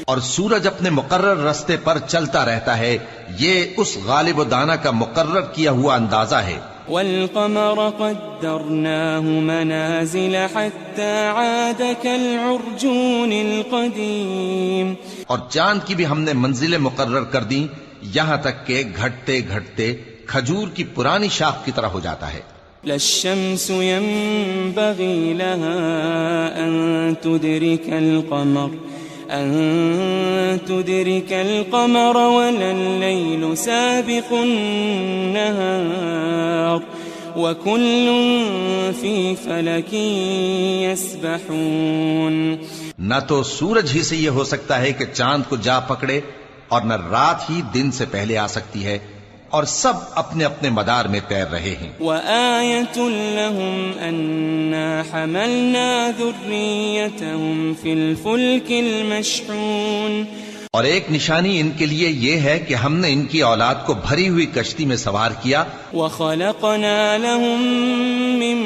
اور سورج اپنے مقرر رستے پر چلتا رہتا ہے، یہ اس غالب و دانا کا مقرر کیا ہوا اندازہ ہے. والقمر قدرناه منازل حتى عاد كالعرجون القديم. اور چاند کی بھی ہم نے منزلیں مقرر کر دیں یہاں تک کہ گھٹتے گھٹتے کھجور کی پرانی شاخ کی طرح ہو جاتا ہے. لا الشمس ينبغي لها أن تدرك القمر ولا الليل سابق النهار وكل في فلك يسبحون. نہ تو سورج ہی سے یہ ہو سکتا ہے کہ چاند کو جا پکڑے، اور نہ رات ہی دن سے پہلے آ سکتی ہے، اور سب اپنے اپنے مدار میں تیر رہے ہیں. وَآيَةٌ لَهُمْ أَنَّا حَمَلْنَا ذُرِّيَّتَهُمْ فِي الْفُلْكِ الْمَشْحُونِ. اور ایک نشانی ان کے لیے یہ ہے کہ ہم نے ان کی اولاد کو بھری ہوئی کشتی میں سوار کیا. وَخَلَقْنَا لَهُم مِّن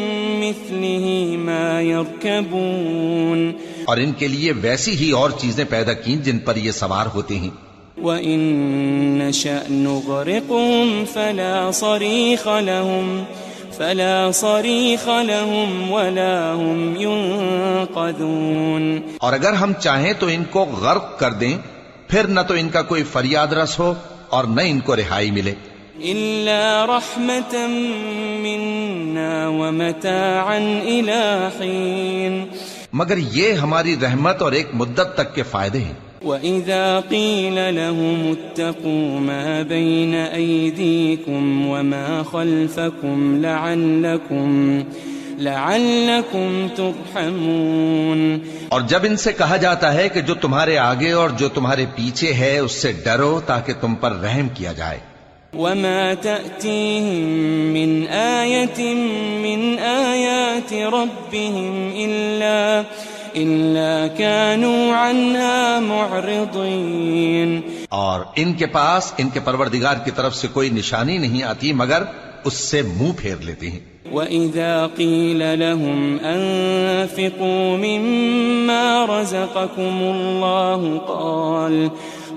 مِّثْلِهِ مَا يَرْكَبُونَ. اور ان کے لیے ویسی ہی اور چیزیں پیدا کی جن پر یہ سوار ہوتے ہیں. وَإِن نَّشَأْ نُغْرِقْهُمْ فَلَا صَرِيخَ لَهُمْ وَلَا هُمْ يُنقَذُونَ. اور اگر ہم چاہیں تو ان کو غرق کر دیں، پھر نہ تو ان کا کوئی فریاد رس ہو اور نہ ان کو رہائی ملے. إِلَّا رَحْمَةً مِّنَّا وَمَتَاعًا إِلَىٰ حِينٍ. مگر یہ ہماری رحمت اور ایک مدت تک کے فائدے ہیں. وَإِذَا قِيلَ لَهُمُ اتَّقُوا مَا بَيْنَ أَيْدِيكُمْ وَمَا خَلْفَكُمْ لعلكم ترحمون. اور جب ان سے کہا جاتا ہے کہ جو تمہارے آگے اور جو تمہارے پیچھے ہے اس سے ڈرو تاکہ تم پر رحم کیا جائے. وما تأتيهم من آية من آيات ربهم إلا كانوا عنها معرضين. اور ان کے پاس ان کے پروردگار کی طرف سے کوئی نشانی نہیں آتی مگر اس سے منہ پھیر لیتے ہیں. وَإِذَا قِيلَ لَهُمْ أَنفِقُوا مِمَّا رَزَقَكُمُ اللَّهُ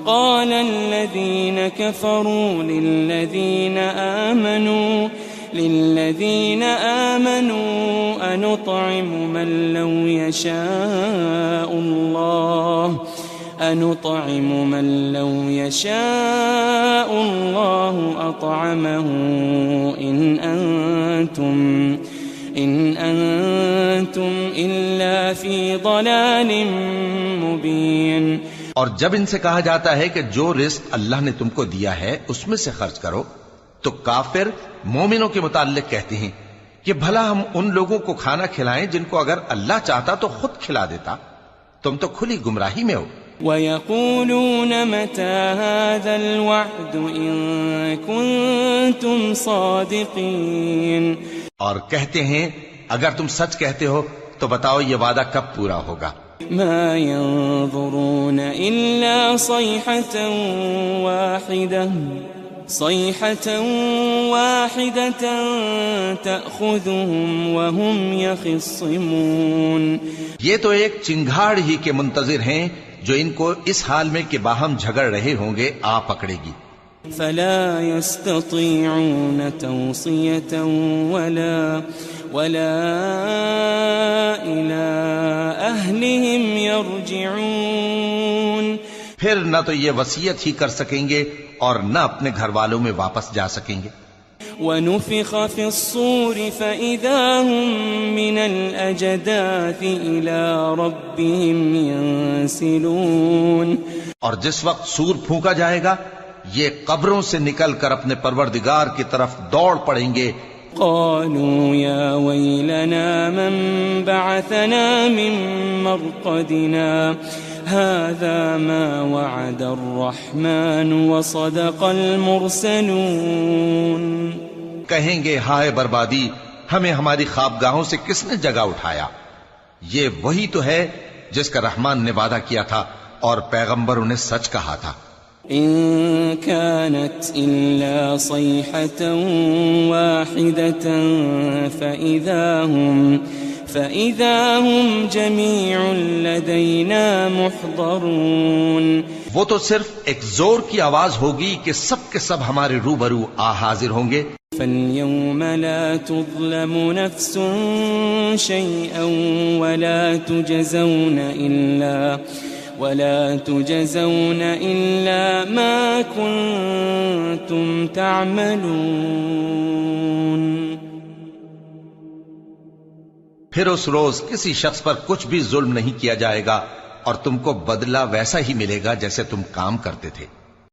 قال الذين كفروا للذين آمنوا أنطعم من لو يشاء الله أطعمه إن أنتم إلا في ضلال مبين. اور جب ان سے کہا جاتا ہے کہ جو رزق اللہ نے تم کو دیا ہے اس میں سے خرچ کرو تو کافر مومنوں کے متعلق کہتے ہیں کہ بھلا ہم ان لوگوں کو کھانا کھلائیں جن کو اگر اللہ چاہتا تو خود کھلا دیتا. تم تو کھلی گمراہی میں ہو. وَيَقُولُونَ مَتَى هَذَا الْوَعْدُ إِن كُنتُمْ صَادِقِينَ. اور کہتے ہیں اگر تم سچ کہتے ہو تو بتاؤ یہ وعدہ کب پورا ہوگا. ما ينظرون إلا صيحة واحدة تأخذهم وهم يخصمون. یہ تو ایک چنگھاڑ ہی کے منتظر ہیں جو ان کو اس حال میں کہ باہم جھگڑ رہے ہوں گے آ پکڑے گی. فلا يستطيعون توصية ولا إلى أهلهم يرجعون. پھر نہ تو یہ وصیت ہی کر سکیں گے اور نہ اپنے گھر والوں میں واپس جا سکیں گے. ونفخ في الصور فإذا هم من الأجداث إلى ربهم ينسلون. اور جس وقت سور پھونکا جائے گا یہ قبروں سے نکل کر اپنے پروردگار کی طرف دوڑ پڑیں گے. قالوا يا ويلنا من بعثنا من مرقدنا هذا ما وعد الرحمن وصدق المرسلون. کہیں گے ہائے بربادی ہمیں ہماری خوابگاہوں سے کس نے جگہ اٹھایا. یہ وہی تو ہے جس کا رحمان نے وعدہ کیا تھا اور پیغمبروں نے سچ کہا تھا. إن كانت إلا صيحة واحدة فإذا هم جميع لدينا محضرون. وہ تو صرف ایک زور کی آواز ہوگی کہ سب کے سب ہمارے روبرو آ حاضر ہوں گے. فاليوم لا تظلم نفس شيئا ولا تجزون إلا ما كنتم تعملون. پھر اس روز کسی شخص پر کچھ بھی ظلم نہیں کیا جائے گا اور تم کو بدلہ ویسا ہی ملے گا جیسے تم کام کرتے تھے.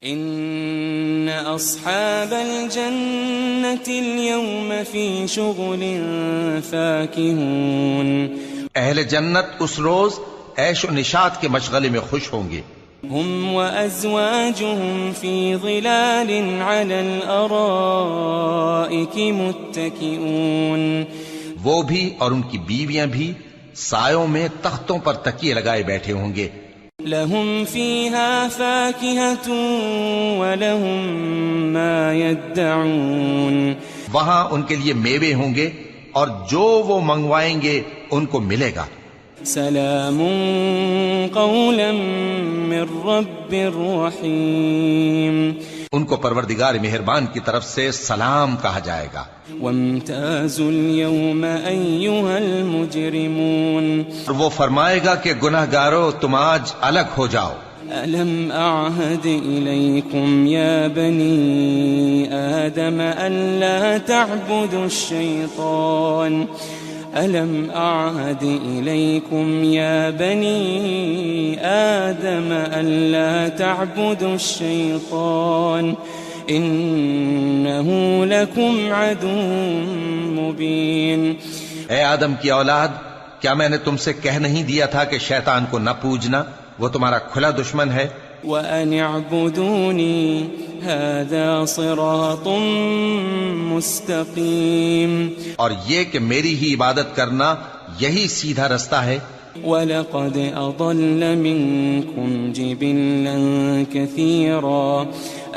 ان اصحاب الجنة اليوم في شغل فاكهون. اہل جنت اس روز عیش و نشاط کے مشغلے میں خوش ہوں گے. هم وازواجهم في ظلال على الارائك متكئون. وہ بھی اور ان کی بیویاں بھی سایوں میں تختوں پر تکیے لگائے بیٹھے ہوں گے. لهم فيها فاكهة ولهم ما يدعون. وہاں ان کے لیے میوے ہوں گے اور جو وہ منگوائیں گے ان کو ملے گا. سلام قولا من رب رحیم. ان کو پروردگار مہربان کی طرف سے سلام کہا جائے گا. وامتازوا اليوم أيها المجرمون. اور وہ فرمائے گا کہ گناہگارو تم آج الگ ہو جاؤ. ألم أعهد إليكم يا بني آدم ألا تعبدوا الشيطان. ألم أعهد إليكم يا بني آدم ألا تعبدوا الشيطان إنه لكم عدو مبين. اے آدم کی اولاد، کیا میں نے تم سے کہہ نہیں دیا تھا کہ شیطان کو نہ پوجنا، وہ تمہارا کھلا دشمن ہے؟ وَأَنِ اعْبُدُونِي هَذَا صِرَاطٌ مُسْتَقِيمٌ، اور یہ کہ میری ہی عبادت کرنا یہی سیدھا رستہ ہے۔ وَلَقَدْ أَضَلَّ مِنكُمْ جِبِلًّا كَثِيرًا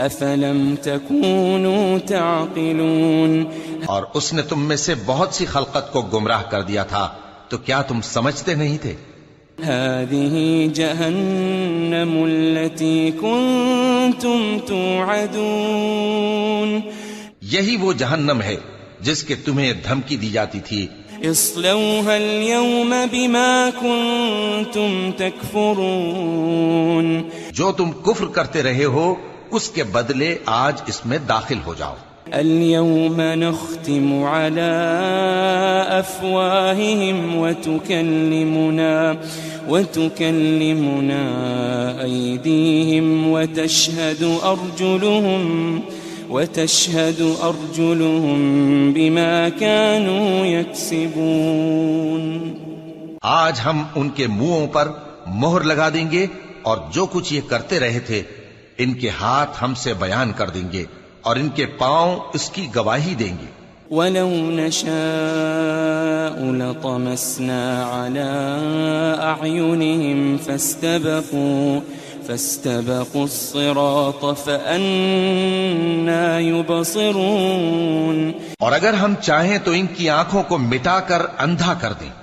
أَفَلَمْ تَكُونُوا تَعْقِلُونَ، اور اس نے تم میں سے بہت سی خلقت کو گمراہ کر دیا تھا، تو کیا تم سمجھتے نہیں تھے؟ هذه جهنم التي كنتم توعدون، یہی وہ جہنم ہے جس کے تمہیں دھمکی دی جاتی تھی۔ اصلوها اليوم بما كنتم تكفرون، جو تم کفر کرتے رہے ہو اس کے بدلے آج اس میں داخل ہو جاؤ۔ اليوم نختم على أفواههم وتكلمنا أيديهم وتشهد أرجلهم بما كانوا يكسبون، آج ہم ان کے منہوں پر مہر لگا دیں گے، اور جو کچھ یہ کرتے رہے تھے ان کے ہاتھ ہم سے بیان کر دیں گے، اور ان کے پاؤں اس کی گواہی دیں گے۔ وَلَوْ نَشَاءُ لَطَمَسْنَا عَلَىٰ أَعْيُنِهِمْ فَاسْتَبَقُوا الصِّرَاطَ فَأَنَّىٰ يُبْصِرُونَ، اور اگر ہم چاہیں تو ان کی آنکھوں کو مٹا کر اندھا کر دیں،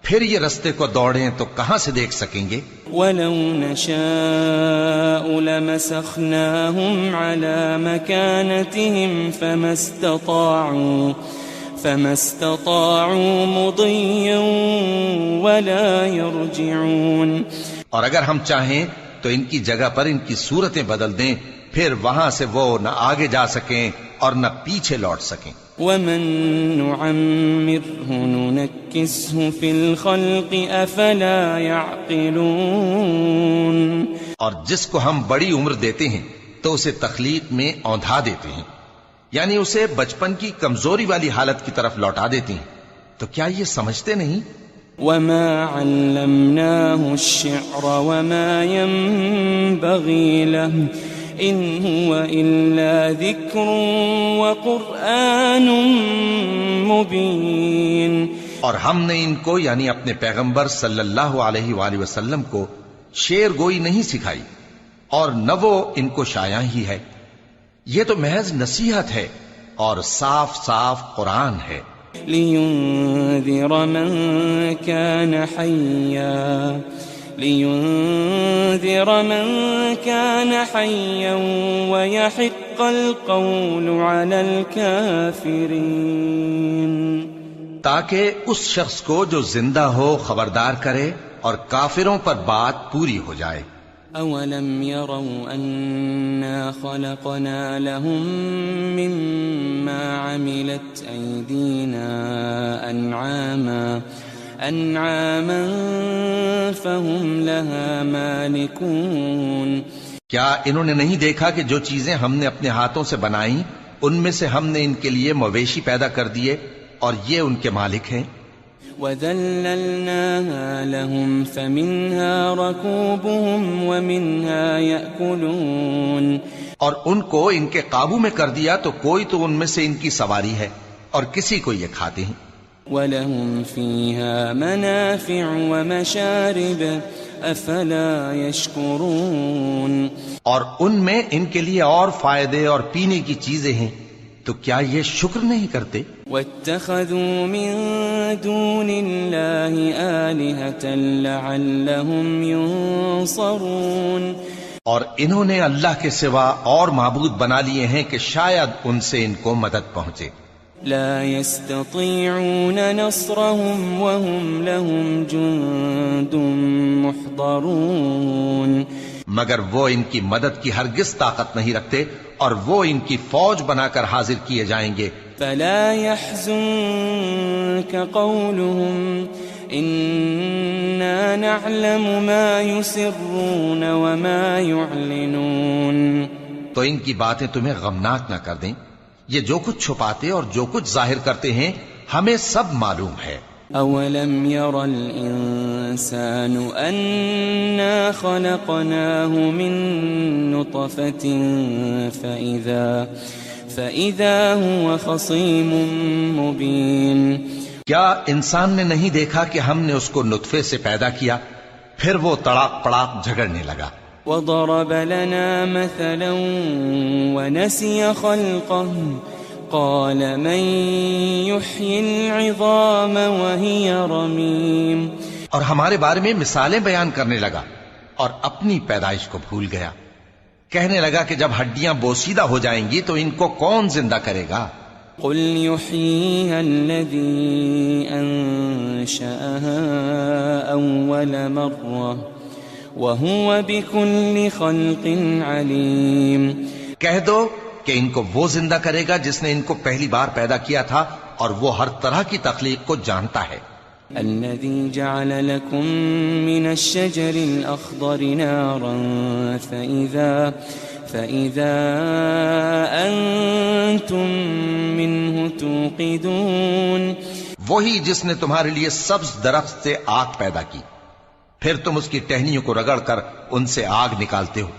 پھر یہ رستے کو دوڑیں تو کہاں سے دیکھ سکیں گے؟ وَلَوْ نَشَاءُ لَمَسَخْنَاهُمْ عَلَىٰ مَكَانَتِهِمْ فَمَا اسْتَطَاعُوا مُضِيًّا وَلَا يَرْجِعُونَ، اور اگر ہم چاہیں تو ان کی جگہ پر ان کی صورتیں بدل دیں، پھر وہاں سے وہ نہ آگے جا سکیں اور نہ پیچھے لوٹ سکیں۔ وَمَن نُعَمِّرْهُ نُنَكِّسْهُ فِي الْخَلْقِ أَفَلَا يَعْقِلُونَ، اور جس کو ہم بڑی عمر دیتے ہیں تو اسے تخلیق میں اوندھا دیتے ہیں، یعنی اسے بچپن کی کمزوری والی حالت کی طرف لوٹا دیتے ہیں، تو کیا یہ سمجھتے نہیں؟ وَمَا عَلَّمْنَاهُ الشِّعْرَ وَمَا يَنبَغِي لَهُ إِنْ هُوَ إِلَّا ذِكْرٌ وَقُرْآنٌ مُبِينٌ، اور ہم نے ان کو یعنی اپنے پیغمبر صلی اللہ علیہ وآلہ وسلم کو شعر گوئی نہیں سکھائی، اور نہ وہ ان کو شایع ہی ہے، یہ تو محض نصیحت ہے اور صاف صاف قرآن ہے۔ لِيُنذِرَ مَن كَانَ حَيًّا وَيَحِقَّ الْقَوْلُ عَلَى الْكَافِرِينَ، تاکہ اس شخص کو جو زندہ ہو خبردار کرے اور کافروں پر بات پوری ہو جائے۔ أَوَلَمْ يَرَوْا أَنَّا خَلَقْنَا لَهُم مِّمَّا عَمِلَتْ أَيْدِينَا أَنْعَامًا فَهُمْ لَهَا مَالِكُونَ، کیا انہوں نے نہیں دیکھا کہ جو چیزیں ہم نے اپنے ہاتھوں سے بنائیں ان میں سے ہم نے ان کے لیے مویشی پیدا کر دیے اور یہ ان کے مالک ہیں۔ وَذَلَّلْنَاهَا لَهُمْ فَمِنْهَا رَكُوبُهُمْ وَمِنْهَا يَأْكُلُونَ، اور ان کو ان کے قابو میں کر دیا تو کوئی تو ان میں سے ان کی سواری ہے اور کسی کو یہ کھاتے ہیں۔ وَلَهُمْ فِيهَا مَنَافِعُ وَمَشَارِبُ أَفَلَا يَشْكُرُونَ، اور ان میں ان کے لیے اور فائدے اور پینے کی چیزیں ہیں، تو کیا یہ شکر نہیں کرتے؟ وَاتَّخَذُوا مِن دُونِ اللَّهِ آلِهَةً لَعَلَّهُمْ يُنصَرُونَ، اور انہوں نے اللہ کے سوا اور معبود بنا لیے ہیں کہ شاید ان سے ان کو مدد پہنچے۔ لا يستطيعون نصرهم وهم لهم جند محضرون، مگر وہ ان کی مدد کی ہرگز طاقت نہیں رکھتے اور وہ ان کی فوج بنا کر حاضر کیے جائیں گے۔ فلا يحزنك قولهم إنا نعلم ما يسرون وما يعلنون، تو ان کی باتیں تمہیں غمناک نہ کر دیں، یہ جو کچھ چھپاتے اور جو کچھ ظاہر کرتے ہیں ہمیں سب معلوم ہے۔ أولم ير الإنسان أنا خلقناه من نطفة فإذا هو خصيم مبين کیا انسان نے نہیں دیکھا کہ ہم نے اس کو نطفے سے پیدا کیا پھر وہ تڑاک پڑاک جھگڑنے لگا. وضرب لنا مثلا ونسي خلقه قال من يحيي العظام وهي رميم. اور ہمارے بارے میں مثالیں بیان کرنے لگا اور اپنی پیدائش کو بھول گیا. کہنے لگا کہ جب ہڈیاں بوسیدہ ہو جائیں گی تو ان کو کون زندہ کرے گا؟ قل يحييها الذي أنشأها أول مرة وهو بكل خلق عليم. کہہ دو کہ ان کو وہ زندہ کرے گا جس نے ان کو پہلی بار پیدا کیا تھا اور وہ ہر طرح کی تخلیق کو جانتا ہے. الذي جعل لكم من الشجر الأخضر نارا فإذا أنتم منه توقدون. وہی جس نے تمہارے لیے سبز درخت سے آگ پیدا کی پھر تم اس کی ٹہنیوں کو رگڑ کر ان سے آگ نکالتے ہو.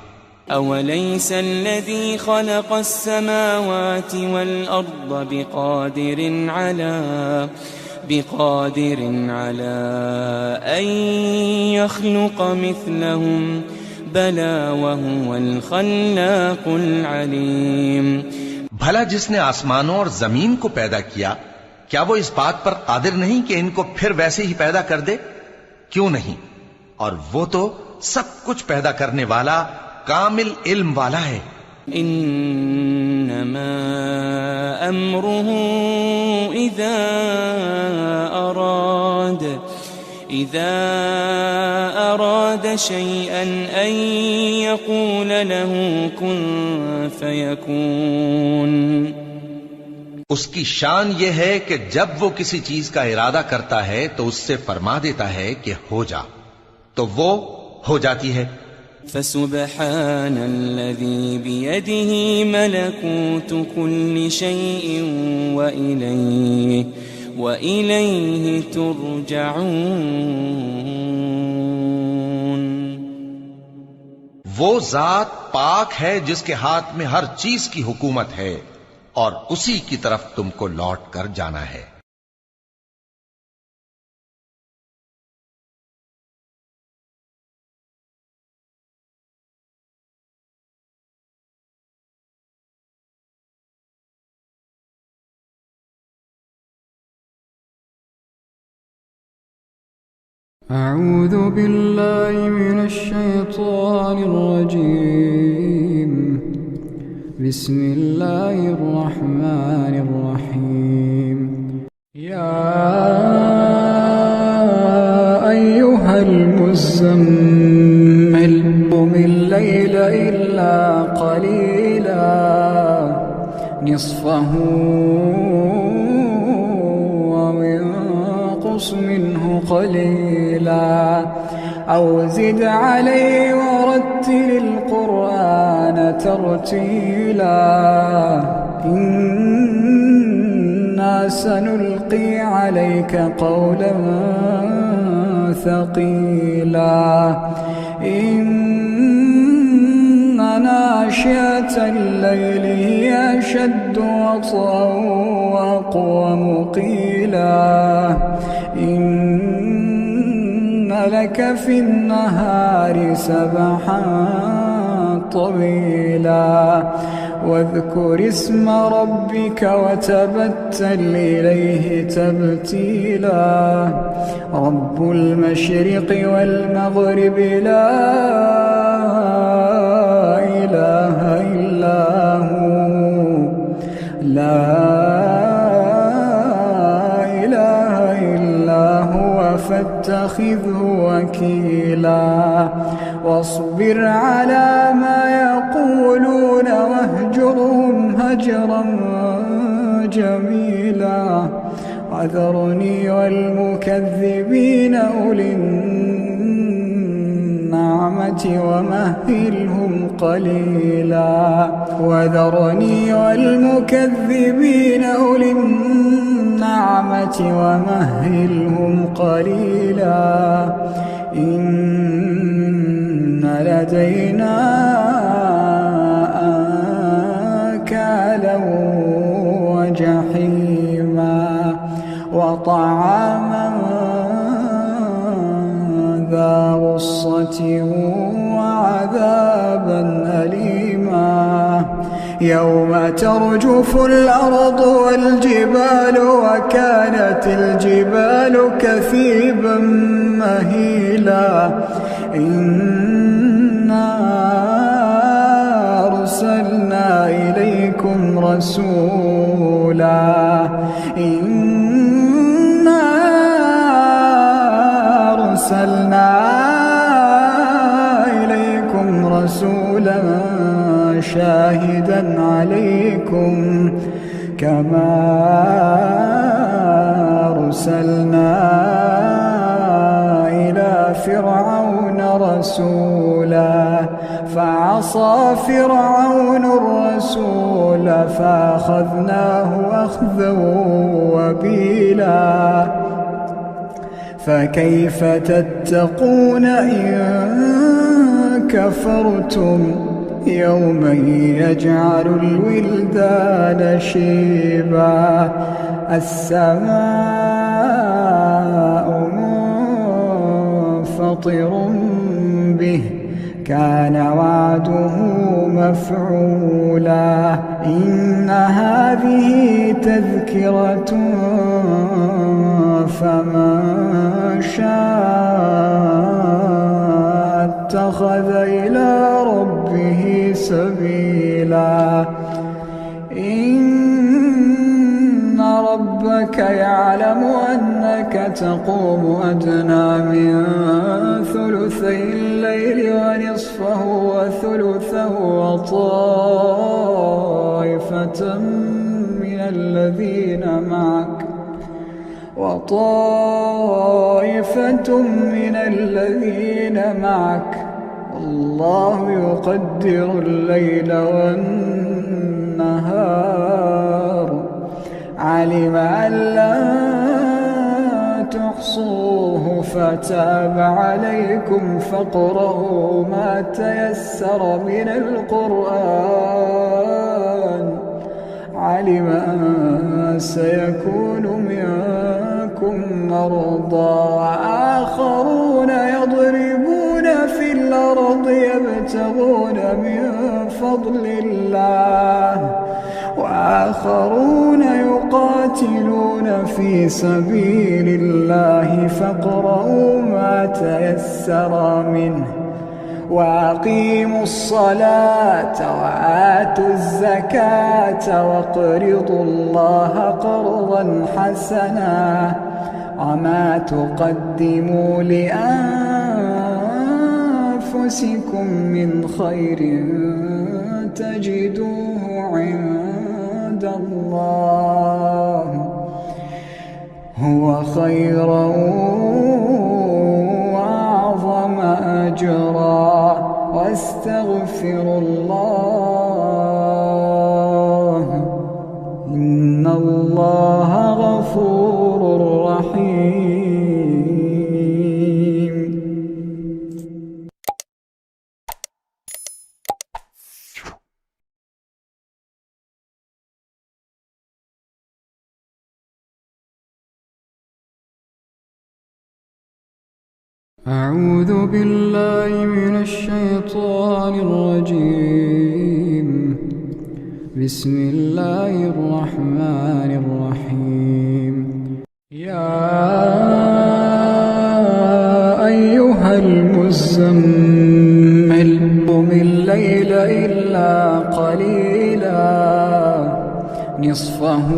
أوليس الذي خلق السماوات والأرض بقادر على أن يخلق مثلهم بلى وهو الخلاق العليم. بھلا جس نے آسمانوں اور زمین کو پیدا کیا کیا وہ اس بات پر قادر نہیں کہ ان کو پھر ویسے ہی پیدا کر دے؟ کیوں نہیں؟ اور وہ تو سب کچھ پیدا کرنے والا کامل علم والا ہے. انما امره اذا اراد شيئا ان يقول له كن فيكون. اس کی شان یہ ہے کہ جب وہ کسی چیز کا ارادہ کرتا ہے تو اس سے فرما دیتا ہے کہ ہو جا تو وہ ہو جاتی ہے. فسبحان الذي بيده ملكوت كل شيء وإليه ترجعون. وہ ذات پاک ہے جس کے ہاتھ میں ہر چیز کی حکومت ہے اور اسی کی طرف تم کو لوٹ کر جانا ہے. أعوذ بالله من الشيطان الرجيم. بسم الله الرحمن الرحيم. يا أيها المزمل قم الليل إلا قليلا نصفه منه قليلا أو زد عليه ورتل القرآن ترتيلا. إنا سنلقي عليك قولا ثقيلا. إن ناشئة الليل هي أشد وطئا وأقوم قيلا. إن لك في النهار سبحا طويلا. واذكر اسم ربك وتبتل إليه تبتيلا. رب المشرق والمغرب لا إله إلا هو فاتخذه وكيلا. واصبر على ما يقولون واهجرهم هجرا جميلا. وذرني والمكذبين أولي النعمة ومهلهم قليلا وذرني والمكذبين أولي النعمة ومهلهم قليلا إن لدينا أنكالا وجحيما وطعاما ذا غصة وعذابا أليما يوم ترجف الأرض والجبال وكانت الجبال كثيبا مهيلا إنا أرسلنا إليكم رسولا شاهدا عليكم كما أرسلنا إلى فرعون رسولا فعصى فرعون الرسول فأخذناه أخذا وبيلا فكيف تتقون إن كفرتم يوما يجعل الولدان شيبا السماء منفطر به كان وعده مفعولا إن هذه تذكرة فمن شاء اتخذ إلى ربه سبيلا إن ربك يعلم أنك تقوم أدنى من ثلثي الليل ونصفه وثلثه وطائفة من الذين معك الله يقدر الليل والنهار علم أن لا تحصوه فتاب عليكم فاقرؤوا ما تيسر من القرآن علم أن سيكون منكم مرضى وآخرون يضربون في الأرض يبتغون من فضل الله وآخرون يقاتلون في سبيل الله فاقرؤوا ما تيسر منه وأقيموا الصلاة وآتوا الزكاة واقرضوا الله قرضا حسنا وما تقدموا لأنفسكم من خير تجدوه عند الله هو خيرا وأعظم أجرا واستغفروا الله إن الله غفور رحيم. أعوذ بالله من الشيطان الرجيم. بسم الله الرحمن الرحيم. يا أيها المزمل قم الليل إلا قليلا نصفه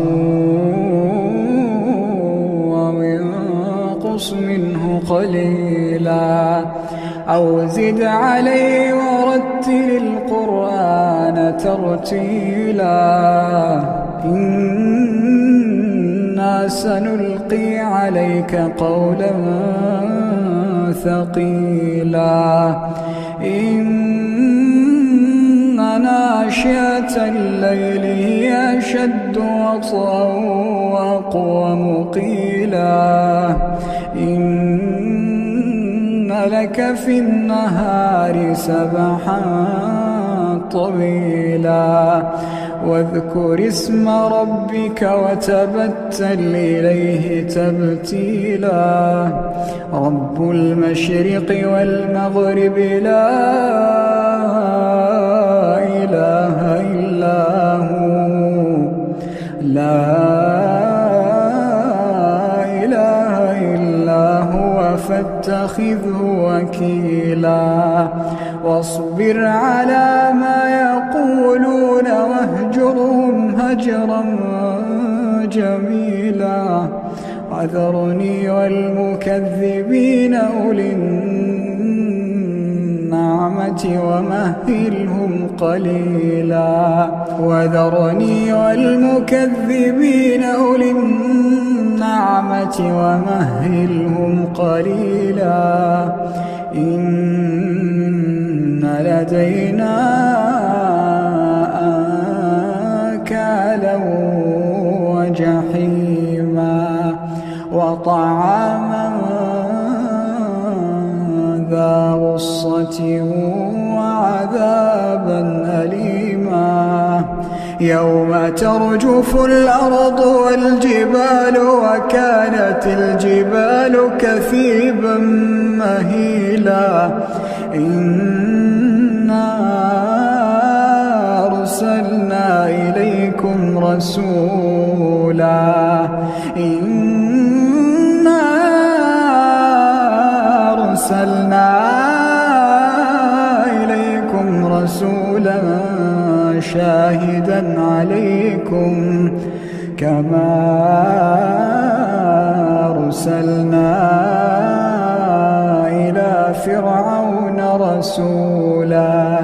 وانقص منه قليلا أو زد عليه ورتل القرآن ترتيلا إنا سنلقي عليك قولا ثقيلا إن ناشئة الليل هي أشد وطئا وأقوم قيلا إن لك في النهار سبحا طويلا واذكر اسم ربك وتبتل إليه تبتيلا رب المشرق والمغرب لا إله إلا هو فاتخذه وكيلا واصبر على ما يقولون واهجرهم هجرا جميلا وذرني والمكذبين أولي النعمة ومهلهم قليلا وذرني والمكذبين أولي النعمة ومهلهم قليلا إن لدينا أنكالا وجحيما وطعاما ذا غصة وعذابا أليما يوم ترجف الأرض والجبال وكانت الجبال كثيبا مهيلا إنا أرسلنا إليكم رسولا شاهدا عليكم كما أرسلنا إلى فرعون رسولا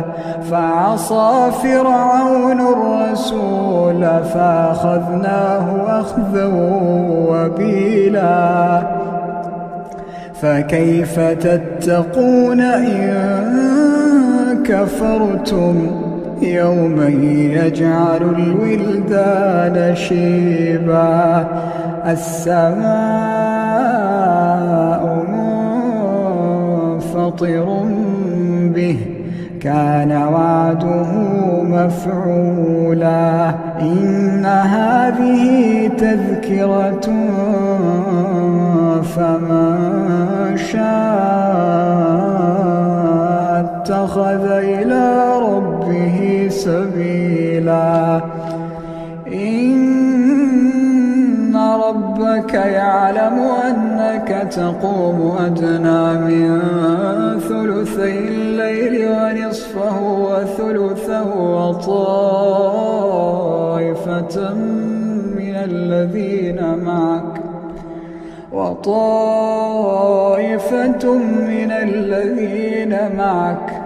فعصى فرعون الرسول فأخذناه أخذا وبيلا فكيف تتقون إن كفرتم يوما يجعل الولدان شيبا السماء منفطر به كان وعده مفعولا إن هذه تذكرة فمن شاء اتخذ إلى ربه سبيلا إن ربك يعلم أنك تقوم أدنى من ثلثي الليل ونصفه وثلثه وطائفة من الذين معك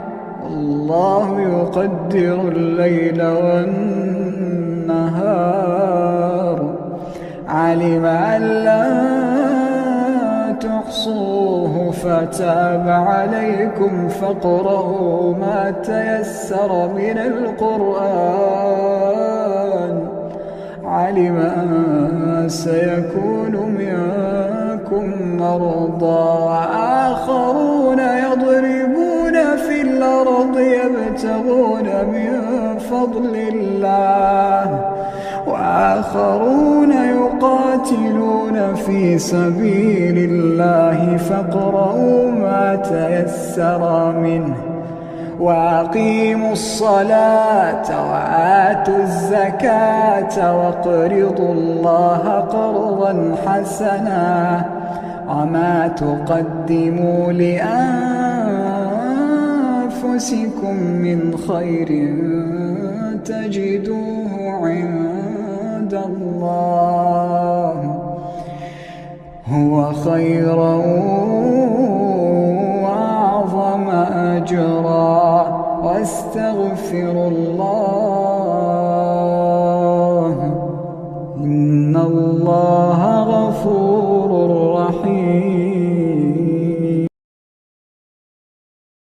الله يقدر الليل والنهار علم أن لا تحصوه فتاب عليكم فاقرؤوا ما تيسر من القرآن علم أن سيكون منكم مرضى وآخرون يضربون في الأرض يبتغون من فضل الله وآخرون يقاتلون في سبيل الله فاقرؤوا ما تيسر منه وأقيموا الصلاة وآتوا الزكاة واقرضوا الله قرضا حسنا وما تقدموا لأنفسكم من خير تجدوه عند الله هو خيرا وأعظم أجرا واستغفروا الله إن الله غفور رحيم